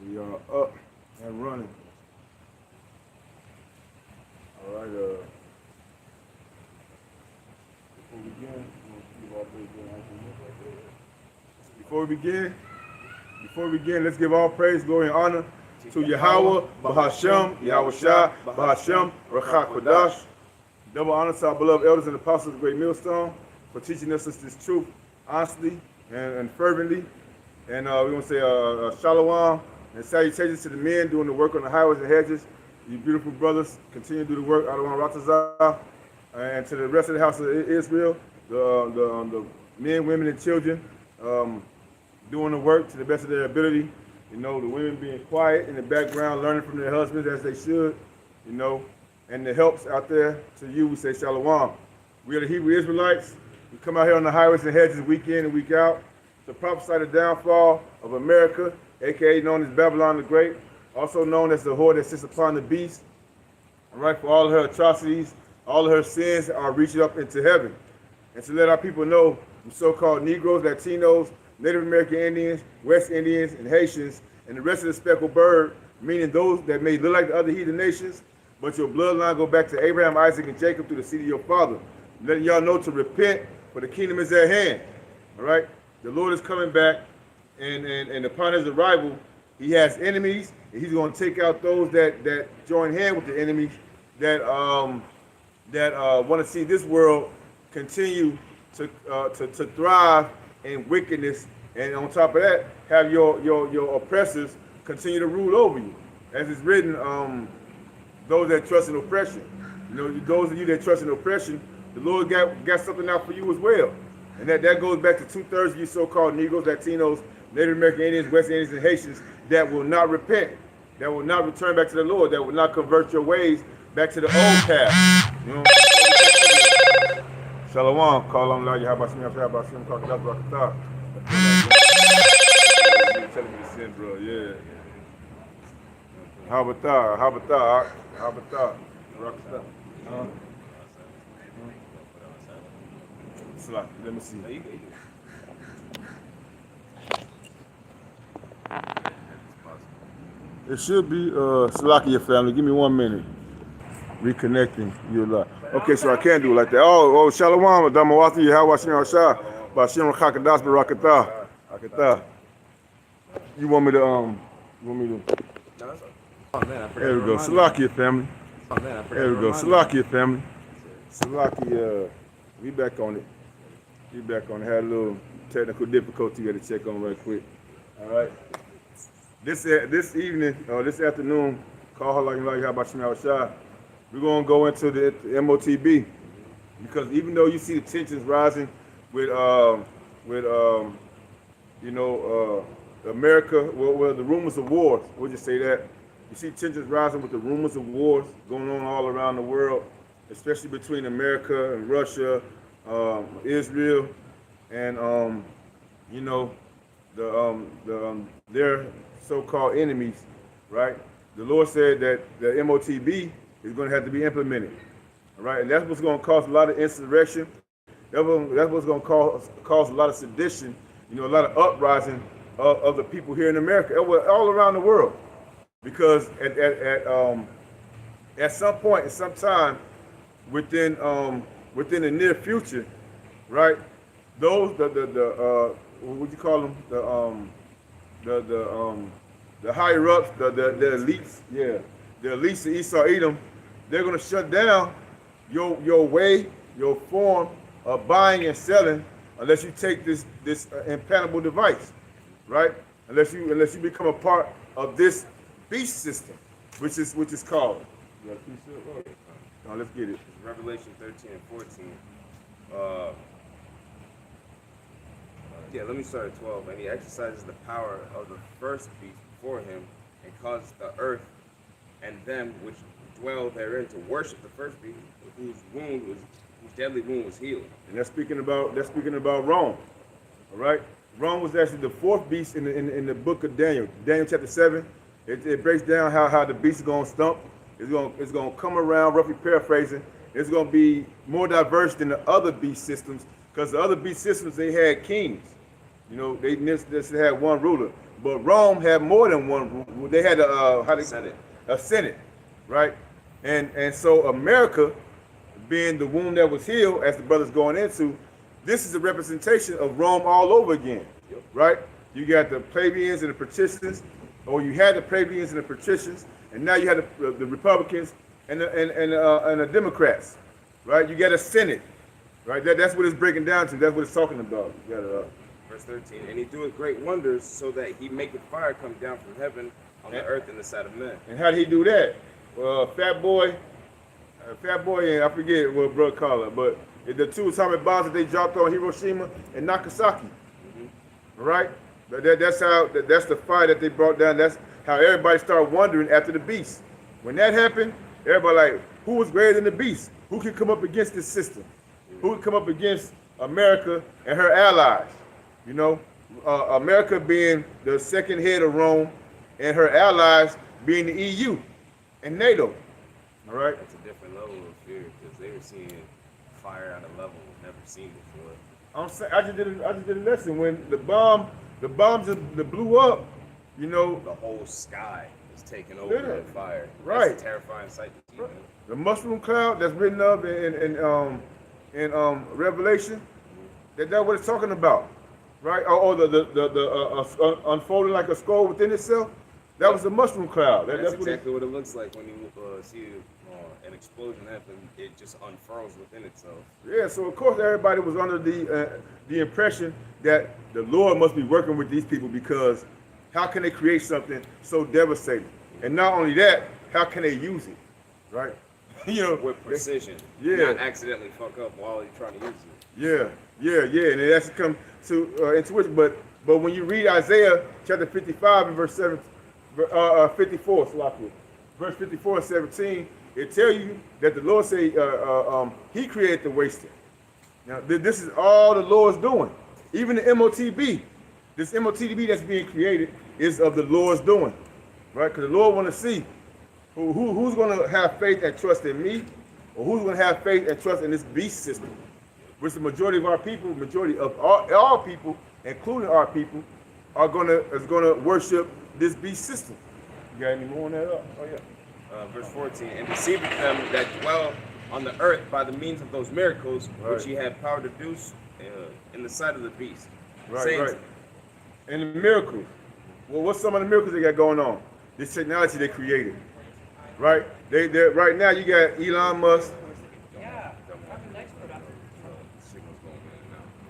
We are up and running. All right. Before we begin, let's give all praise, glory, and honor to Yahweh, Bahashem, Yahweh Shah, Bahashem, Rakha Kodash. Double honor to our beloved elders and apostles of the Great Millstone for teaching us this truth honestly and fervently. And we want to say shalom and salutations to the men doing the work on the highways and hedges. You beautiful brothers, continue to do the work out of Ratazah. And to the rest of the house of Israel, the men, women, and children doing the work to the best of their ability. You know, the women being quiet in the background, learning from their husbands as they should, you know. And the helps out there to you, we say shalom. We are the Hebrew Israelites. We come out here on the highways and hedges week in and week out to prophesy the downfall of America, aka known as Babylon the Great, also known as the whore that sits upon the beast. All right, for all of her atrocities, all of her sins are reaching up into heaven. And to let our people know, the so-called Negroes, Latinos, Native American Indians, West Indians, and Haitians, and the rest of the speckled bird, meaning those that may look like the other heathen nations, but your bloodline go back to Abraham, Isaac, and Jacob through the seed of your father. Letting y'all know to repent, for the kingdom is at hand. All right? The Lord is coming back, and upon his arrival, he has enemies, and he's going to take out those that join hand with the enemies that want to see this world continue to thrive in wickedness, and on top of that, have your oppressors continue to rule over you, as it's written. Those that trust in oppression, you know, those of you that trust in oppression, the Lord got something out for you as well, and that goes back to 2/3 of you so-called Negroes, Latinos, Native American Indians, West Indians, and Haitians that will not repent, that will not return back to the Lord, that will not convert your ways back to the old path. You know. Shalom, call on Allah, Yahweh Shem, Yahweh Shem, call Allah, Barakatah. Telling me to sin, bro, yeah. Habatah, Barakatah. Let me see. It should be Salakia family. Give me 1 minute. Reconnecting you lot. Okay, so I can't do it like that. Oh, Shalom, Adamawati, Yahweh Shem Shah, Bashim Rakakadas Barakatah. You want me to There we go. Salakia family. There we go. Salakia family. Salakia, we back on it. Had a little technical difficulty we had to check on right quick. All right. This evening, this afternoon, call Halak how about Shah. We're gonna go into the M.O.T.B. because even though you see the tensions rising with America, well, the rumors of wars. We'll just say that. You see tensions rising with the rumors of wars going on all around the world, especially between America and Russia, Israel, and their so-called enemies, right? The Lord said that the M.O.T.B. is going to have to be implemented, all right? And that's what's going to cause a lot of insurrection. That's what's going to cause a lot of sedition, a lot of uprising of the people here in America, all around the world. Because at some point, at some time, within the near future, right? Those what would you call them? The higher ups, the elites, yeah, the elites of Esau Edom, they're gonna shut down your way, your form of buying and selling, unless you take this implantable device, right? Unless you become a part of this beast system, which is called. You got a piece of no, let's get it. Revelation 13 and 14. Yeah, let me start at 12. And he exercises the power of the first beast before him, and causes the earth and them which dwell therein to worship the first beast, whose deadly wound was healed. And that's speaking about Rome. All right, Rome was actually the fourth beast in the book of Daniel. Daniel chapter 7. It breaks down how the beast is going to stump. It's going to come around, roughly paraphrasing, it's going to be more diverse than the other beast systems, because the other beast systems, they had kings. You know, they just had one ruler. But Rome had more than one ruler. They had a Senate, right? And so America, being the womb that was healed, as the brother's going into, this is a representation of Rome all over again, right? You got the plebeians and the patricians, or you had the plebeians and the patricians, and now you had the Republicans and the Democrats, right? You got a Senate, right? That's what it's breaking down to. That's what it's talking about. You got Verse 13, and he doeth great wonders, so that he maketh fire come down from heaven on the earth in the sight of men. And how did he do that? Fat boy, and I forget what brother called it, but the two atomic bombs that they dropped on Hiroshima and Nagasaki, right? That's the fire that they brought down. That's how everybody started wondering after the beast. When that happened, everybody like, who was greater than the beast? Who could come up against this system? Who could come up against America and her allies? You know, America being the second head of Rome, and her allies being the EU and NATO. All right. That's a different level of fear, because they were seeing fire at a level never seen before. I'm saying, I just did a lesson when the bombs that blew up. You know, the whole sky is taken over in fire. Right. That's a terrifying sight to see. Right. The mushroom cloud that's written up in Revelation. That's what it's talking about. Right, or the unfolding like a scroll within itself. That was the mushroom cloud. That's exactly what it looks like when you see an explosion happen. It just unfurls within itself. Yeah, so of course everybody was under the impression that the Lord must be working with these people, because how can they create something so devastating? And not only that, how can they use it? Right? You know, with precision. Yeah. Not accidentally fuck up while you're trying to use it. Yeah, and it has to come to intuition. But when you read Isaiah chapter 55 and verse 54, verse 54 and 17, it tells you that the Lord say He created the wasting. Now this is all the Lord's doing. Even the M.O.T.B, this M.O.T.B that's being created is of the Lord's doing, right? Because the Lord want to see who's going to have faith and trust in me, or who's going to have faith and trust in this beast system. Which the majority of our people, majority of all people, including our people, is gonna worship this beast system. You got any more on that? Oh yeah. Verse 14, and deceiveth them that dwell on the earth by the means of those miracles which he had power to do in the sight of the beast. Right. And the miracles. Well, what's some of the miracles they got going on? This technology they created. Right? They right now you got Elon Musk.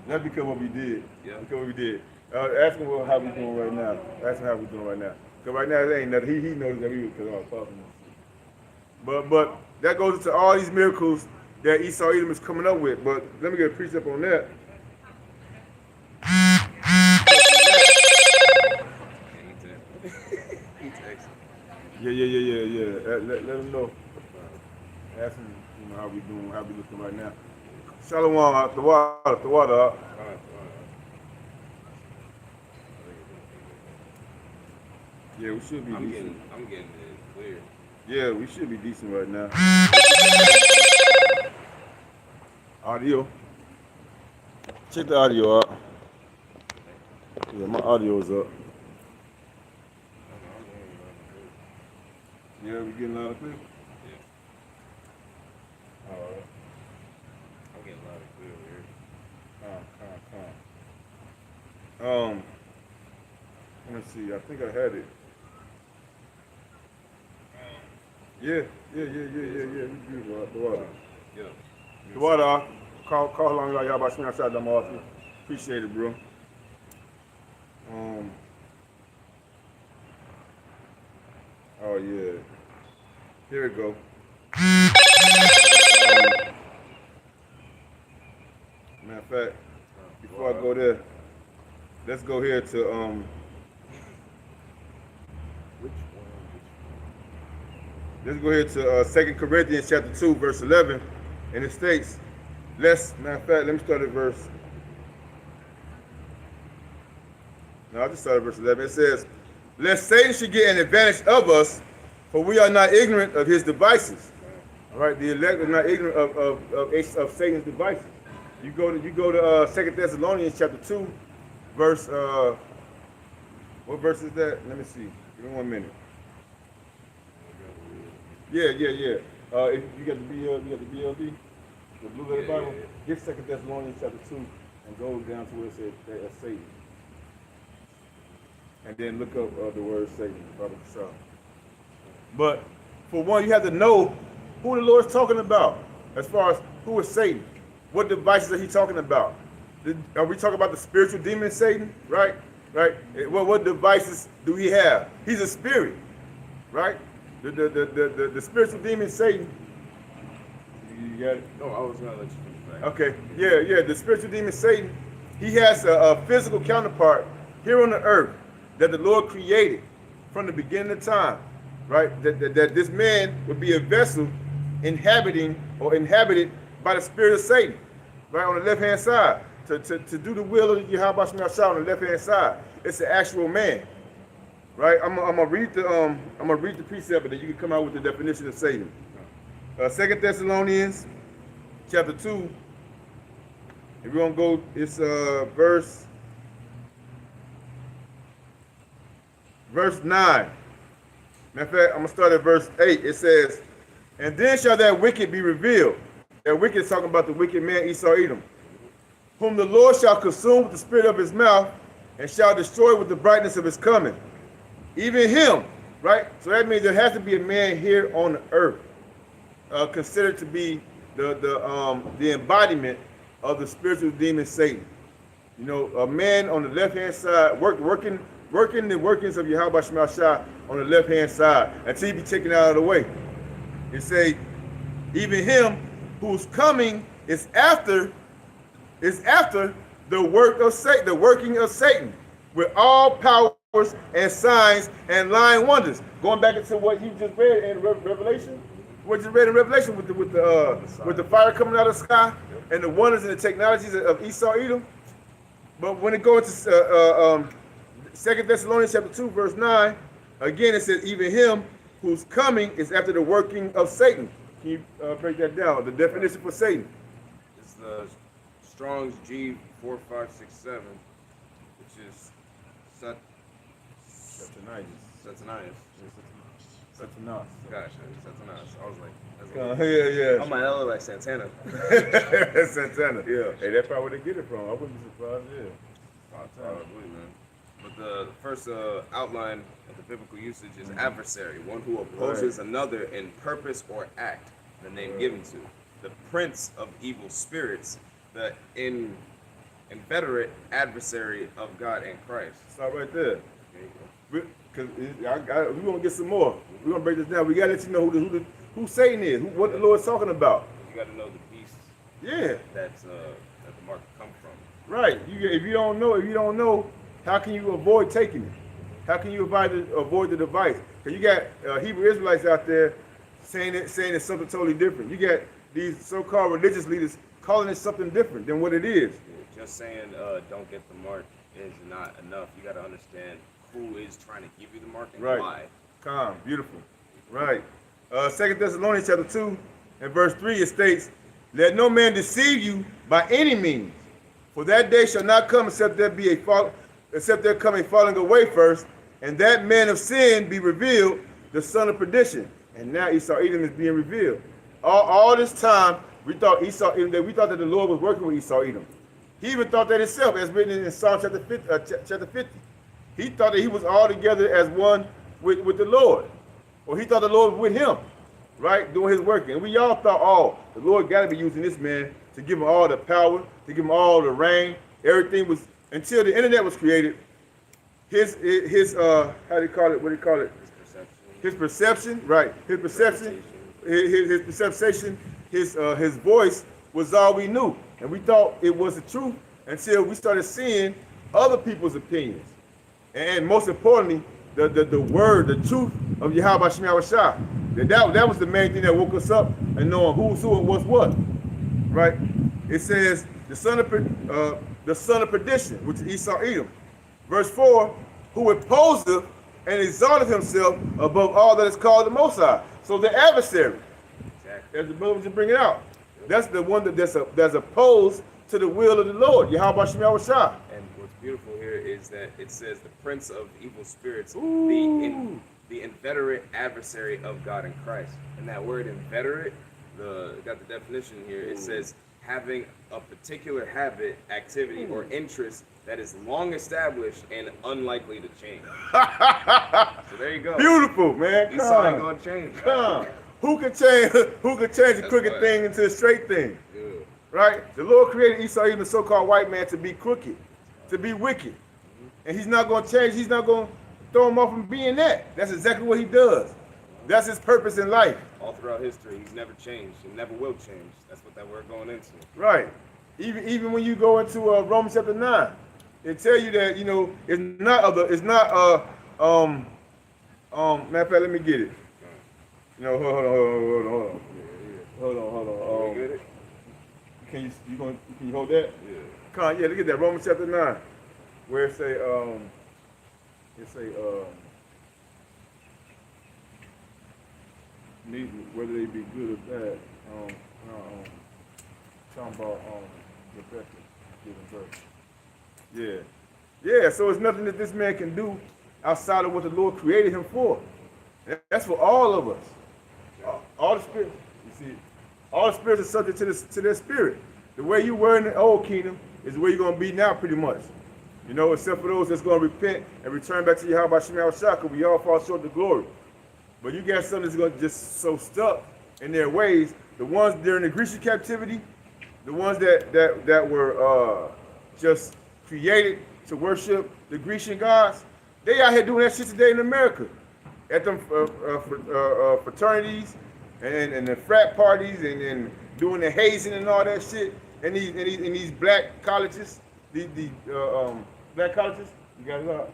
That's because what we did. Yeah. Because what we did. Ask him how we doing right now. Ask him how we doing right now. Because right now it ain't nothing. He knows that we because I'm talking. But that goes into all these miracles that Esau Edom is coming up with. But let me get a precept on that. Yeah. Let him know. Ask him how we doing, how we looking right now. Shalom out the water. Yeah, we should be decent. I'm getting it clear. Yeah, we should be decent right now. Audio. Check the audio out. Yeah, my audio is up. Yeah, we getting loud and clear? Yeah. All right. I'm getting loud and clear here. Let me see. I think I had it. Yeah. We good, the water. Yeah. The water. Call along y'all about swing outside them off. Appreciate it, bro. Oh yeah. Here we go. Matter of fact, before I go there, let's go here to let's go here to 2 Corinthians chapter 2, verse 11, and it states, matter of fact, let me start at verse. No, I'll just start at verse 11. It says, lest Satan should get an advantage of us, for we are not ignorant of his devices. All right, the elect are not ignorant of Satan's devices. You go to 2 Thessalonians chapter 2, verse what verse is that? Let me see. Give me 1 minute. Yeah. If you got the BLD, the Blue Letter Bible. Get 2 Thessalonians chapter 2 and go down to where it says Satan. And then look up the word Satan, Father Kasha. But for one, you have to know who the Lord's talking about. As far as who is Satan, what devices are he talking about? Are we talking about the spiritual demon Satan? Right? What devices do he have? He's a spirit, right? The spiritual demon Satan. You got it? No, I was gonna let you finish that. Okay. Yeah. The spiritual demon Satan, he has a physical counterpart here on the earth that the Lord created from the beginning of time, right? That this man would be a vessel inhabited by the spirit of Satan, right, on the left-hand side, to do the will of Yahweh Shemashah on the left-hand side. It's an actual man, right? I'm gonna read the precept, but then you can come out with the definition of Satan. 2 Thessalonians chapter 2. If we're gonna go, it's verse 9. Matter of fact, I'm gonna start at verse 8. It says, "And then shall that wicked be revealed." That wicked is talking about the wicked man Esau Edom, "whom the Lord shall consume with the spirit of his mouth, and shall destroy with the brightness of his coming. Even him," right? So that means there has to be a man here on the earth, considered to be the embodiment of the spiritual demon Satan. You know, a man on the left-hand side, working the workings of Yahweh Shemashah on the left-hand side until he be taken out of the way. It say, "Even him whose coming is after the work of Satan, the working of Satan, with all powers and signs and lying wonders." Going back into what you just read in Revelation, what you read in Revelation with the fire coming out of the sky and the wonders and the technologies of Esau Edom. But when it goes to 2 Thessalonians chapter 2, verse 9, again it says, "Even him whose coming is after the working of Satan." Can you break that down? The definition for Satan. It's the Strong's G4567, which is Satanias. Gotcha, Satanias. I was like, Yeah. on my L like Santana. Santana, yeah. Hey, that's probably where they get it from. I wouldn't be surprised, yeah. Probably, man. But the first outline of the biblical usage is adversary, one who opposes another in purpose or act, the name given to. The prince of evil spirits, the inveterate adversary of God and Christ. Stop right there. Because we're going to get some more. We're going to break this down. We got to let you know who Satan is, what the Lord's talking about. You got to know the beast. Yeah. That the mark come from. Right. If you don't know, how can you avoid taking it? How can you avoid the device? Because you got Hebrew Israelites out there saying it's something totally different. You got these so-called religious leaders calling it something different than what it is. Yeah, just saying don't get the mark is not enough. You got to understand who is trying to give you the mark and why. Calm, beautiful. Right. 2 Thessalonians chapter 2 and verse 3, it states, "Let no man deceive you by any means, for that day shall not come except there come a falling away first, and that man of sin be revealed, the son of perdition." And now Esau Edom is being revealed. All this time, we thought that the Lord was working with Esau Edom. He even thought that himself, as written in Psalm chapter 50. He thought that he was all together as one with the Lord. Or he thought the Lord was with him, right, doing his work. And we all thought, the Lord got to be using this man to give him all the power, to give him all the reign. Everything was, until the internet was created, his how do you call it? What do you call it? His perception, right? His perception, his perception, his voice was all we knew, and we thought it was the truth until we started seeing other people's opinions, and most importantly, the word, the truth of Yahweh Shemashah. That was the main thing that woke us up and knowing who's who and what's what, right? It says the son of perdition, which is Esau Edom. Verse 4, "who opposeth and exalted himself above all that is called the Most High." So the adversary. Exactly. as the brother was just bringing out. That's the one that's opposed to the will of the Lord. Yahweh Shem Yahweh Shah. And what's beautiful here is that it says the prince of evil spirits, the inveterate adversary of God in Christ. And that word inveterate, got the definition here. It says having a particular habit, activity, or interest that is long established and unlikely to change. So there you go. Beautiful, man. Esau ain't gonna change. Come. Who can change a crooked thing into a straight thing? Yeah. Right? The Lord created Esau, even the so-called white man, to be crooked, to be wicked. And he's not going to change. He's not going to throw him off from being that. That's exactly what he does. That's his purpose in life. All throughout history, he's never changed and never will change. That's what that word going into. Right. Even when you go into Romans chapter 9, it tell you that, you know, matter of fact, let me get it. No, hold on. You get it? Can you hold that? Yeah. Come on, yeah, look at that. Romans chapter 9. Where it say whether they be good or bad. Talking about Rebecca giving birth. Yeah, so it's nothing that this man can do outside of what the Lord created him for. That's for all of us. All the spirits, you see, all the spirits are subject to their spirit. The way you were in the old kingdom is the way you're going to be now, pretty much. You know, except for those that's going to repent and return back to Yahweh Shem Yahweh Shah, because we all fall short of the glory. But you got some that's going to just so stuck in their ways. The ones during the Grecian captivity, the ones that were just created to worship the Grecian gods, they out here doing that shit today in America. At them fraternities and the frat parties and doing the hazing and all that shit in these black colleges, these black colleges. You got it up?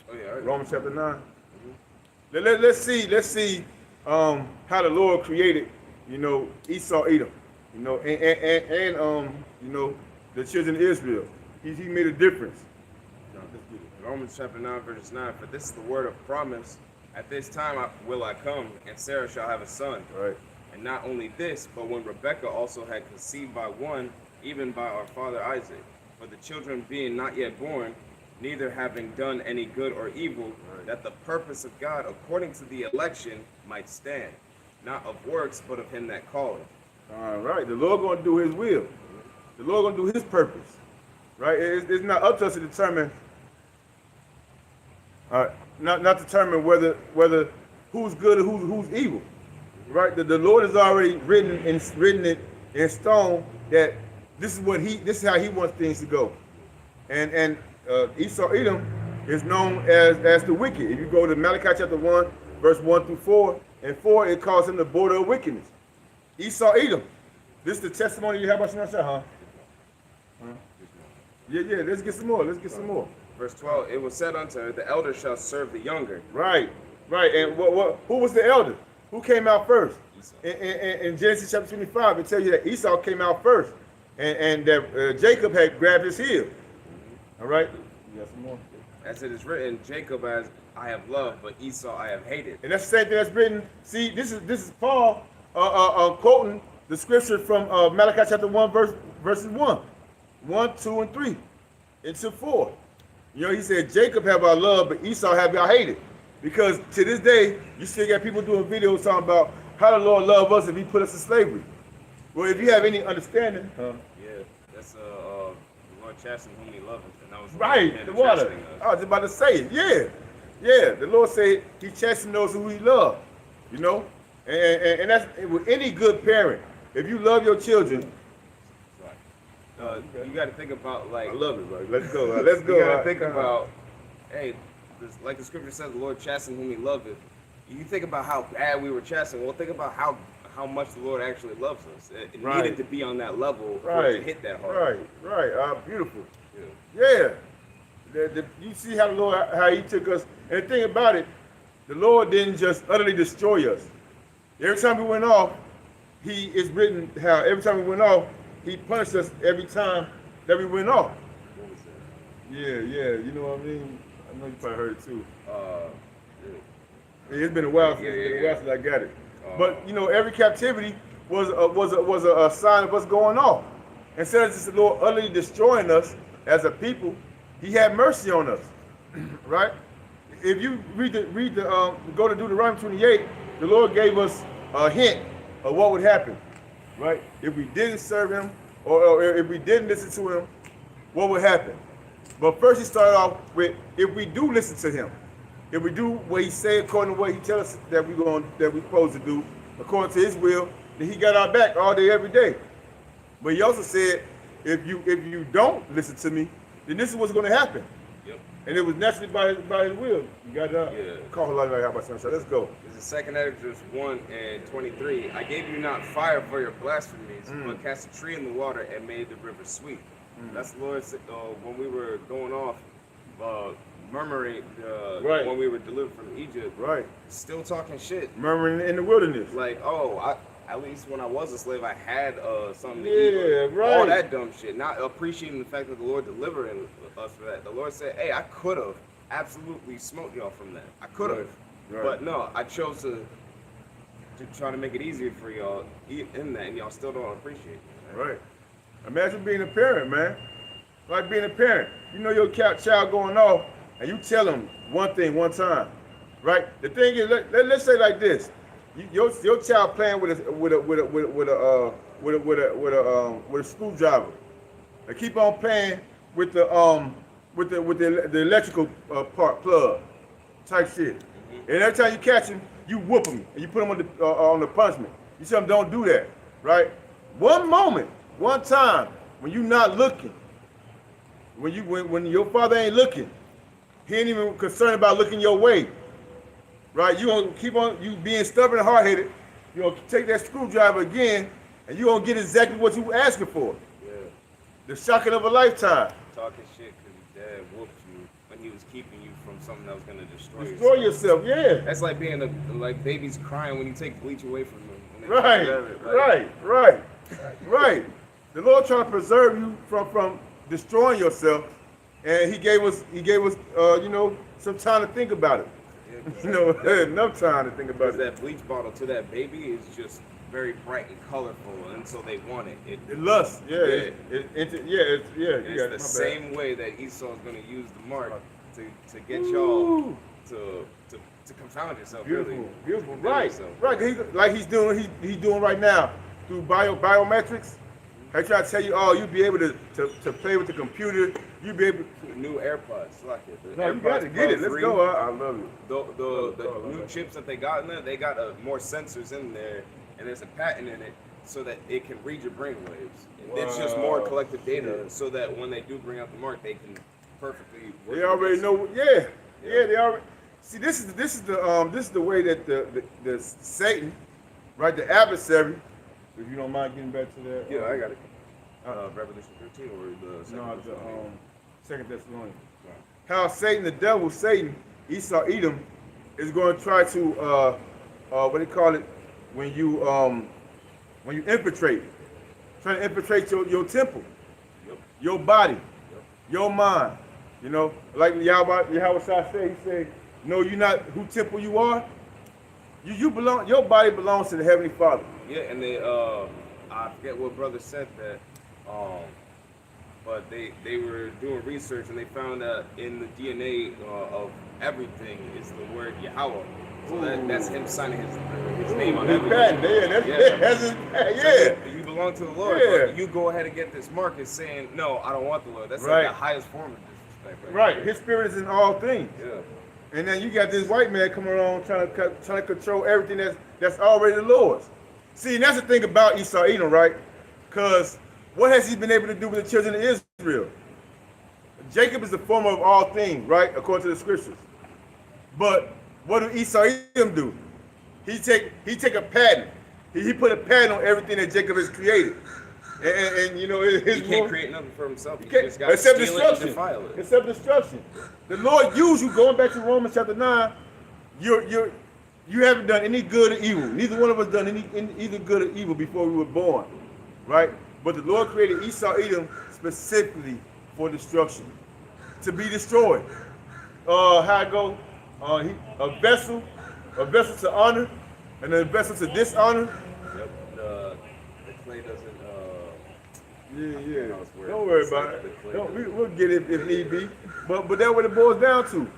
Oh yeah. Right. Romans chapter 9. Mm-hmm. Let's see how the Lord created, you know, Esau, Edom, you know, and you know, the children of Israel. He made a difference. Romans chapter 9, verse 9. For this is the word of promise. At this time will I come, and Sarah shall have a son. Right. And not only this, but when Rebekah also had conceived by one, even by our father Isaac. For the children being not yet born, neither having done any good or evil, right, that the purpose of God according to the election might stand, not of works, but of him that calleth. All right. The Lord going to do his will. The Lord going to do his purpose. Right? It's not up to us to determine. Not determine whether who's good or who's evil, right? The Lord has already written it in stone that this is how he wants things to go, and Esau Edom is known as the wicked. If you go to Malachi chapter 1, verse 1 through 4, and 4, it calls him the border of wickedness. Esau Edom. This is the testimony you have about Shemashah, huh? Yeah. Let's get some more. Verse 12, it was said unto her, the elder shall serve the younger. Right. And who was the elder? Who came out first? In Genesis chapter 25, it tells you that Esau came out first, and that Jacob had grabbed his heel. All right? You got some more? As it is written, Jacob as I have loved, but Esau I have hated. And that's the same thing that's written. See, this is Paul quoting the scripture from Malachi chapter 1, verses 1, 2, and 3, into 4. You know, he said, Jacob have I loved, but Esau have I hated. Because to this day, you still got people doing videos talking about how the Lord loved us if he put us in slavery. Well, if you have any understanding. Yeah, that's the Lord chastened whom he loved. And that was right, the water. I was just about to say it. Yeah. The Lord said he chastened those who he loved. You know? And that's with any good parent. If you love your children, you got to think about, like, I love it, bro. Let's go. Let's go. You got to think about, hey, like the scripture says, the Lord chastened whom he loveth. You think about how bad we were chastened. Well, think about how much the Lord actually loves us. It needed to be on that level for it to hit that hard. Right. Beautiful. Yeah. You see how the Lord, how he took us. And the thing about it, the Lord didn't just utterly destroy us. Every time we went off, it's written how every time we went off, he punished us every time that we went off. Yeah, you know what I mean? I know you probably heard it too. It's been a while since I got it. But you know, every captivity was a sign of what's going on. Instead of just the Lord utterly destroying us as a people, He had mercy on us, right? If you go to Deuteronomy 28, the Lord gave us a hint of what would happen, right? If we didn't serve Him, or if we didn't listen to Him, what would happen? But first, He started off with, if we do listen to Him, if we do what He said according to what He tells us that we're supposed to do, according to His will, then He got our back all day, every day. But He also said, if you don't listen to me, then this is what's going to happen. Yep. And it was naturally by His will. You got call a lot of how about sunshine. Let's go. This is 2nd Ezra 1:23. I gave you not fire for your blasphemies, but cast a tree in the water and made the river sweet. That's the Lord said when we were going off, murmuring right. when we were delivered from Egypt. Right. Still talking shit. Murmuring in the wilderness. Like, at least when I was a slave, I had something to eat. Right. All that dumb shit. Not appreciating the fact that the Lord delivered us from that. The Lord said, hey, I could have absolutely smoked y'all from that. I could have. Right. But no, I chose to try to make it easier for y'all in that, and y'all still don't appreciate it. Right. Imagine being a parent, man. Like being a parent. You know your child going off, and you tell them one thing one time, right? The thing is, let's say like this: your child playing with a screwdriver. They keep on playing with the electrical part plug type shit. And every time you catch him, you whoop him and you put him on the punishment. You tell him don't do that, right? One moment, one time, when you're not looking, when your father ain't looking, he ain't even concerned about looking your way, right? You gonna keep on you being stubborn and hard-headed. You gonna take that screwdriver again, and you gonna get exactly what you asking for. Yeah. The shocking of a lifetime. Talking shit because your dad whooped you when he was keeping you from something that was gonna destroy yourself. Yeah. That's like being like babies crying when you take bleach away from them. Right. The Lord trying to preserve you from destroying yourself, and He gave us some time to think about it. Yeah, enough time to think about it. That bleach bottle to that baby is just very bright and colorful, and so they want it. It lusts, It's the same way that Esau is going to use the mark to get y'all to confound yourself. Beautiful, right. Like he's doing right now through biometrics. I try to tell you, you'll be able to play with the computer. You'll be able to new AirPods. Like it. You got to get it. Let's go. I love it. The new chips that they got in there, they got more sensors in there, and there's a patent in it so that it can read your brain waves. It's just more collective data, so that when they do bring out the mark, they can perfectly. They already know. Yeah. They already. See, this is the way that the Satan, right, the adversary. If you don't mind getting back to that. Yeah, I got it. Revelation 13 or the Second Thessalonians. Right. How Satan, the devil, Satan, Esau, Edom, is going to try to what do you call it when you infiltrate, trying to infiltrate your temple, your body, your mind. You know, like Yahweh said, he said, "No, you're not who temple you are. You belong. Your body belongs to the Heavenly Father." Yeah, and they I forget what brother said that, but they were doing research and they found that in the DNA of everything is the word Yahweh. So that's him signing his name on everything. So you belong to the Lord. But you go ahead and get this mark as saying, no, I don't want the Lord. That's like the highest form of disrespect. Right. His spirit is in all things. Yeah. And then you got this white man coming along trying to control everything that's already the Lord's. See, and that's the thing about Esau Edom, right? Because what has he been able to do with the children of Israel? Jacob is the former of all things, right? According to the scriptures. But what do Esau Edom do? He take a pattern. He put a pattern on everything that Jacob has created. And you know, he can't create nothing for himself. He just got except to steal destruction. it and defile it. Except destruction. The Lord used you, going back to Romans chapter 9, you haven't done any good or evil. Neither one of us done any either good or evil before we were born, right? But the Lord created Esau Edom specifically for destruction, to be destroyed. How it go? A vessel to honor, and a vessel to dishonor. Yep. clay doesn't. Yeah. know it's where Don't worry it's about like the it. clay We'll get it if need be. But that's what it boils down to.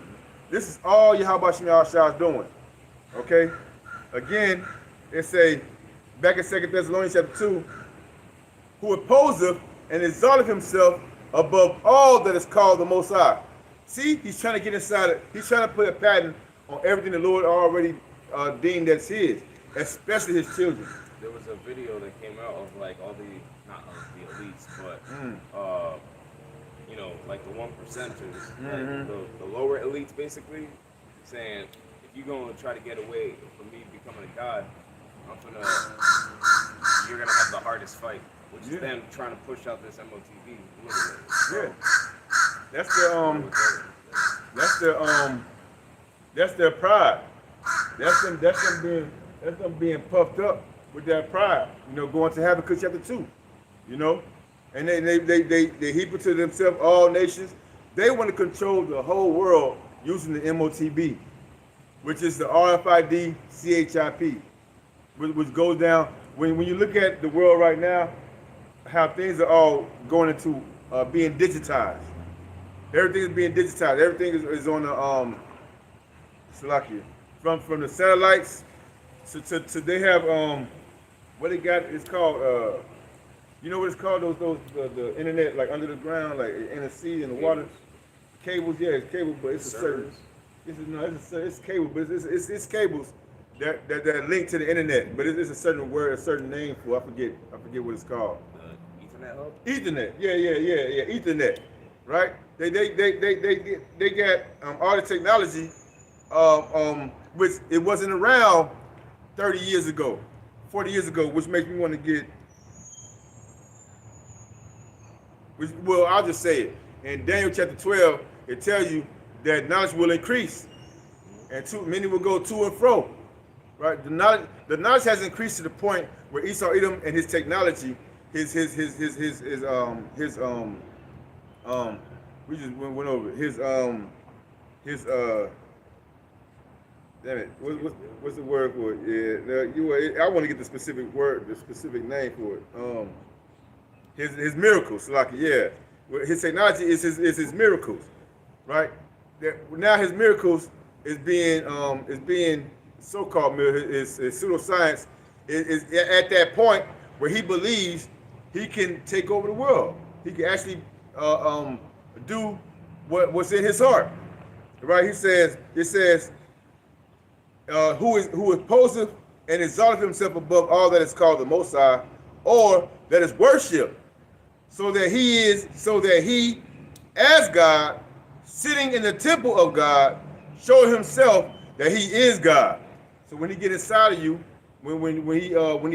This is all Yahweh Shem Yahshua is doing. Okay? Again, it say, back in 2 Thessalonians chapter 2, who opposeth and exalteth himself above all that is called the Most High. See, he's trying to get inside it. He's trying to put a pattern on everything the Lord already deemed that's his, especially his children. There was a video that came out of like all the, not of the elites, but you know, like the 1%ers, like the lower elites, basically saying, if you're gonna try to get away from me becoming a god, you're gonna have the hardest fight, which is them trying to push out this M.O.T.B. Yeah, that's their pride. That's them being puffed up with that pride. You know, going to Habakkuk chapter 2. You know, and they heap it to themselves all nations. They want to control the whole world using the M.O.T.B, which is the RFID C.H.I.P, which goes down when you look at the world right now, how things are all going into being digitized. Everything is being digitized. Everything is on the Slovakia. From the satellites to they have what they got is called you know what it's called, the internet, like under the ground, like in the sea, in the water. Cables, yeah, it's cable, but it's a certain it's cable, but it's cables that link to the internet, but it's a certain word, a certain name for I forget what it's called. Ethernet hub? Ethernet, yeah, Ethernet, right? They got all the technology, which it wasn't around 30 years ago, 40 years ago, which makes me want to get. Well, I'll just say it. In Daniel chapter 12, it tells you that knowledge will increase, and many will go to and fro. Right? The knowledge has increased to the point where Esau Edom and his technology, we just went over his damn it, what's the word for it? Yeah, I want to get the specific word, the specific name for it. His miracles, like his technology is his miracles, right? Now his miracles is being so-called his pseudoscience is at that point where he believes he can take over the world. He can actually do what's in his heart, right? It says who opposeth and exalteth himself above all that is called the Most High, or that is worship, so that he, as God, sitting in the temple of God, show himself that he is God. So when he get inside of you, when he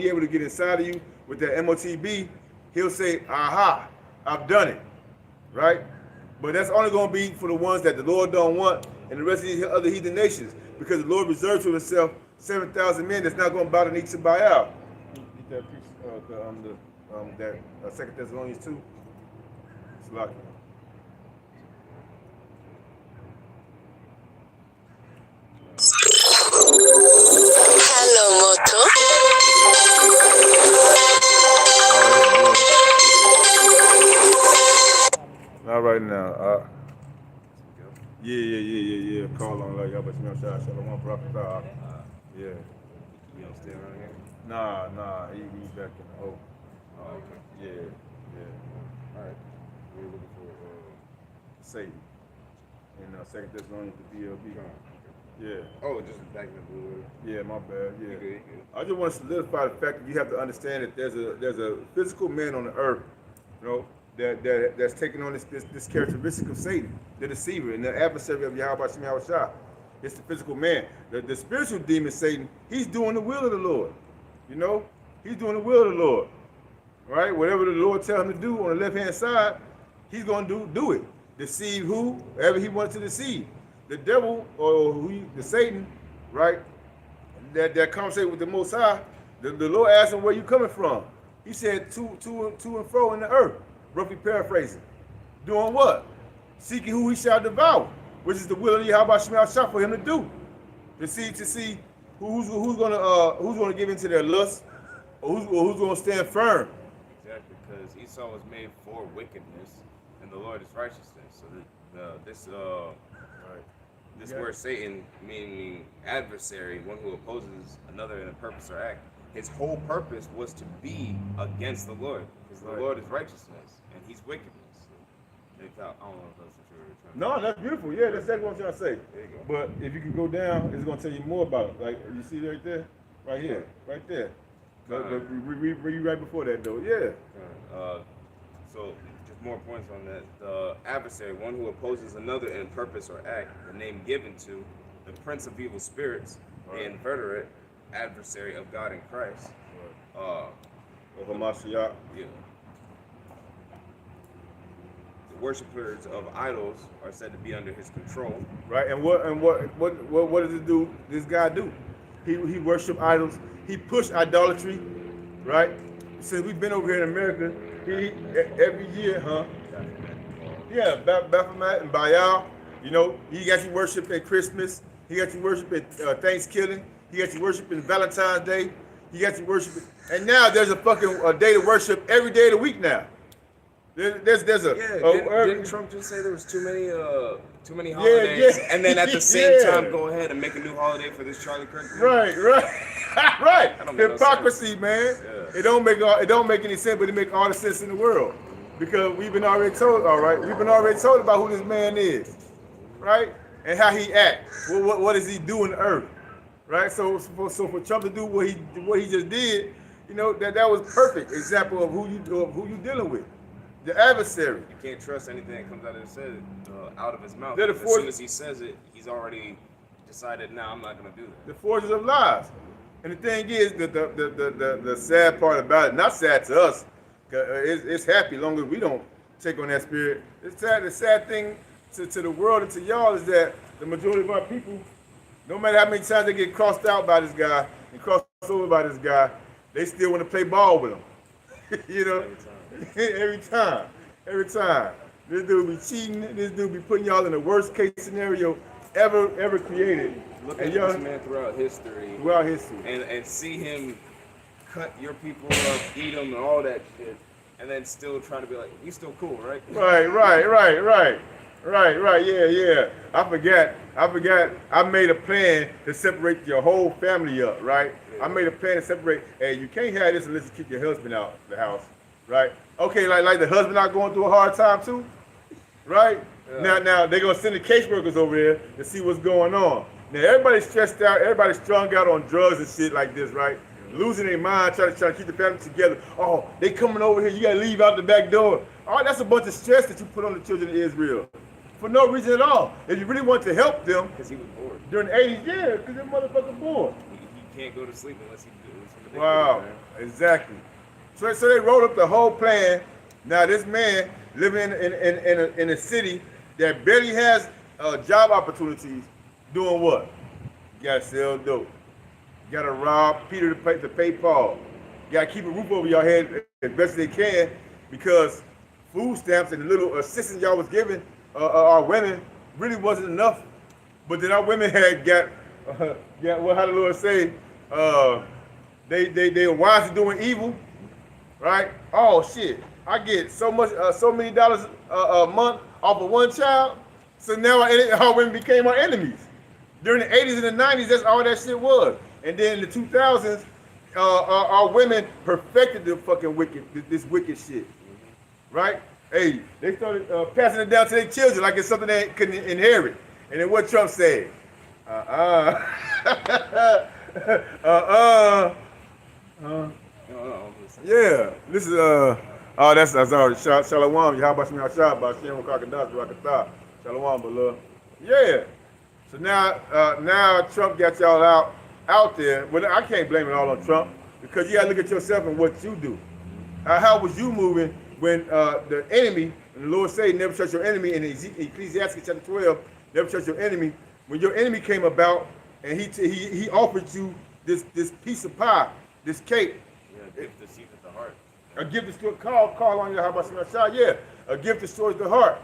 able to get inside of you with that M.O.T.B, he'll say, "Aha, I've done it," right? But that's only going to be for the ones that the Lord don't want, and the rest of these other heathen nations, because the Lord reserved to himself 7,000 men that's not going to bow the knee to Baal. Get that piece, that 2 Thessalonians 2. It's lucky. Hello, Moto. Not right now. Yeah. Call on like y'all, but you know, Shalom, Prophet. Yeah. You don't stay around here? Nah. He's back in the hole. Oh, okay. Yeah. All right. We're looking for Satan. In 2 Thessalonians, the DLB. Yeah. Oh, just back in the blue. Yeah, my bad. Yeah. You good. I just want to solidify the fact that you have to understand that there's a physical man on the earth, you know, that's taking on this characteristic of Satan, the deceiver and the adversary of Yahweh Shem Yahweh. It's the physical man. The spiritual demon Satan, he's doing the will of the Lord. You know, he's doing the will of the Lord. Right? Whatever the Lord tells him to do on the left-hand side, he's going to do it. Deceive whoever he wants to deceive. The devil or the Satan, right? That conversation with the Most High, the Lord asked him, "Where you coming from?" He said, to and fro in the earth, roughly paraphrasing. Doing what? Seeking who he shall devour, which is the will of Yahweh Shem Yahshua for him to do. To see who's gonna give into their lust, who's going to stand firm? Exactly, because Esau was made for wickedness, and the Lord is righteousness. So this Yeah. word Satan, meaning adversary, one who opposes another in a purpose or act, his whole purpose was to be against the Lord, because the Lord is righteousness and He's wickedness. I don't know if that's what you were trying to No, that's beautiful. Yeah, that's exactly what I'm trying to say. There you go. But if you can go down, it's going to tell you more about it. Like, you see right there? Right here. Right there. But read right before that, though. Yeah. So, just more points on that. The adversary, one who opposes another in purpose or act, the name given to the prince of evil spirits, the inveterate adversary of God in Christ. Of Hamashiach. Yeah. The worshippers of idols are said to be under his control. Right, and what does it do? This guy do? He worship idols. He push idolatry, right? Since we've been over here in America, he every year, yeah, Baphomet and Baal. You know, he got you worship at Christmas. He got you worship at Thanksgiving. He got you worshiping Valentine's Day. He got you worshiping, and now there's a fucking day to worship every day of the week now. There's didn't Trump just say there was too many holidays, and then at the same time go ahead and make a new holiday for this Charlie Kirk thing? Right. Right. Hypocrisy, man. Yeah. It don't make any sense, but it make all the sense in the world, because we've been already told. All right, we've been already told about who this man is, right, and how he acts. What does he do in the earth, right? So for Trump to do what he just did, you know, that was perfect example of who you dealing with. The adversary. You can't trust anything that comes out of his mouth. As soon as he says it, he's already decided, "No, I'm not going to do that." The forces of lies. And the thing is, the sad part about it, not sad to us, it's happy as long as we don't take on that spirit. It's sad. The sad thing to the world and to y'all is that the majority of our people, no matter how many times they get crossed out by this guy and crossed over by this guy, they still want to play ball with him. You know? Every time. This dude be cheating. This dude be putting y'all in the worst case scenario ever created. Look at this man throughout history. And see him cut your people up, eat them, and all that shit, and then still trying to be like, "You still cool, right?" Right. Yeah. I forgot. I made a plan to separate your whole family up, right? Yeah. I made a plan to separate. Hey, you can't have this unless you keep your husband out the house. Right? Okay, like the husband not going through a hard time too, right? Yeah. Now they're gonna send the caseworkers over there to see what's going on. Now everybody's stressed out, everybody's strung out on drugs and shit like this, right? Losing their mind, trying to keep the family together. Oh, they coming over here, you gotta leave out the back door. Oh, that's a bunch of stress that you put on the children of Israel for no reason at all. If you really want to help them, because he was bored during the 80s, yeah, because they're motherfucking bored. He can't go to sleep unless he do. Wow, exactly. So they wrote up the whole plan. Now this man living in a city that barely has job opportunities, doing what? You gotta sell dope. You gotta rob Peter to pay Paul. You gotta keep a roof over your head as best they can, because food stamps and the little assistance y'all was giving our women really wasn't enough. But then our women had got how the Lord say, they were wise to doing evil. Right? Oh shit! I get so many dollars a month off of one child. So now our women became our enemies. During the 80s and the 90s, that's all that shit was. And then in the 2000s, our women perfected the fucking this wicked shit. Right? Hey, they started passing it down to their children like it's something they couldn't inherit. And then what Trump said? Yeah, this is that's already Shalom. Yahweh Shem Yahshua, B'Shem Rakakadas, Rakatah. Shalom, beloved. Yeah. So now Trump got y'all out there. Well, I can't blame it all on Trump, because you gotta look at yourself and what you do. How was you moving when the enemy, and the Lord said, never trust your enemy in Ecclesiastes chapter 12, never trust your enemy. When your enemy came about and he offered you this piece of pie, this cake. Yeah, gift deceiveth the heart. A gift destroys call on Yahweh Shem Yahshua. Yeah, a gift destroys the heart.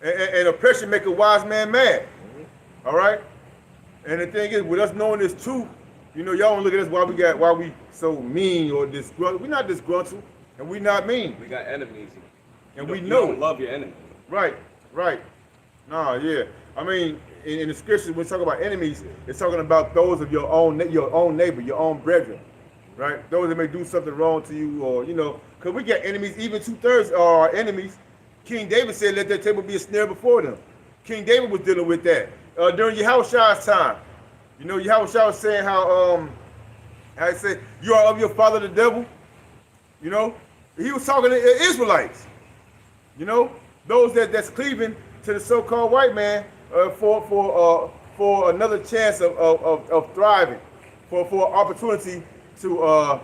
And oppression make a wise man mad. Mm-hmm. All right? And the thing is, with us knowing this truth, You know, y'all don't look at us why we so mean or disgruntled. We're not disgruntled and we're not mean. We got enemies. And we You know don't it. love your enemy. Right, right. Nah, yeah. I mean, in the scriptures, when we talk about enemies, it's talking about those of your own neighbor, your own brethren, right? Those that may do something wrong to you, or because we get enemies. Even 2/3 are our enemies. King David said, "Let their table be a snare before them." King David was dealing with that during Yahushua's time. You know, Yahushua was saying how he said, "You are of your father the devil." You know, he was talking to Israelites. You know, those that's cleaving to the so-called white man for another chance of thriving, for opportunity to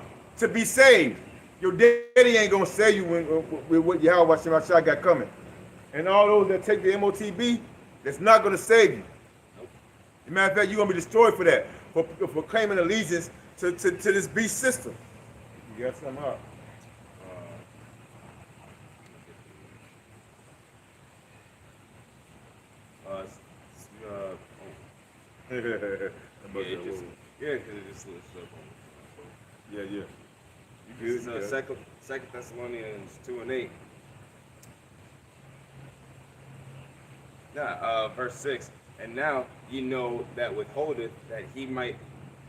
be saved. Your daddy ain't gonna save you with what Yahweh Shemashah got coming. And all those that take the M.O.T.B, that's not gonna save you. As a matter of fact, you're gonna be destroyed for that, for claiming allegiance to this beast system. You got something up? Yeah, because it just looks up on. Yeah. This is Second Thessalonians 2:8. Verse 6. And now ye know that withholdeth that he might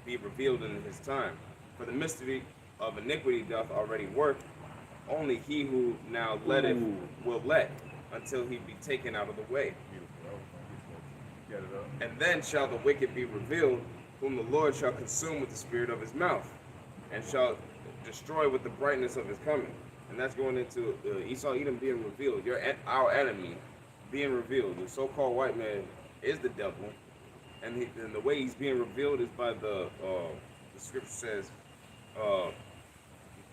be revealed in his time. For the mystery of iniquity doth already work. Only he who now letteth will let until he be taken out of the way. And then shall the wicked be revealed, whom the Lord shall consume with the spirit of his mouth, and shall destroy with the brightness of his coming. And that's going into Esau Edom being revealed. Our enemy being revealed. The so-called white man is the devil, and the way he's being revealed is by the scripture says,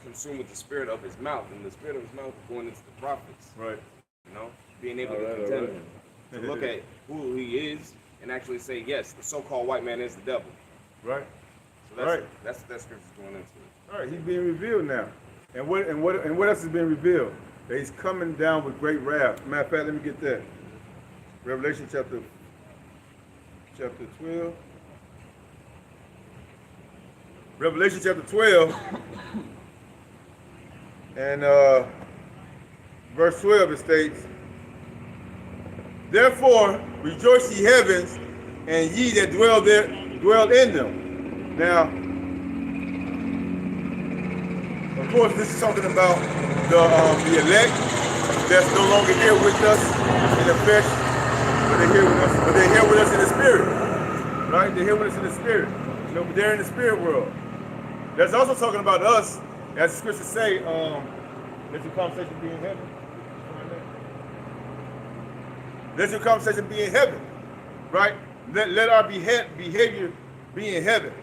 consumed with the spirit of his mouth, and the spirit of his mouth is going into the prophets. Right. You know, being able to contend him, to look at who he is and actually say, yes, the so-called white man is the devil. Right. So that's what that scripture's going into. All right, he's being revealed now. And what else is being revealed? That he's coming down with great wrath. Matter of fact, let me get that. Revelation chapter 12. Revelation chapter 12 and verse 12 it states, "Therefore rejoice ye heavens, and ye that dwell in them." Now, of course, this is talking about the elect that's no longer here with us in the flesh, but they're here with us in the spirit. Right? They're here with us in the spirit. You know, but they're in the spirit world. That's also talking about us, as the scriptures say, let your conversation be in heaven. Let your conversation be in heaven. Right? Let our behavior be in heaven.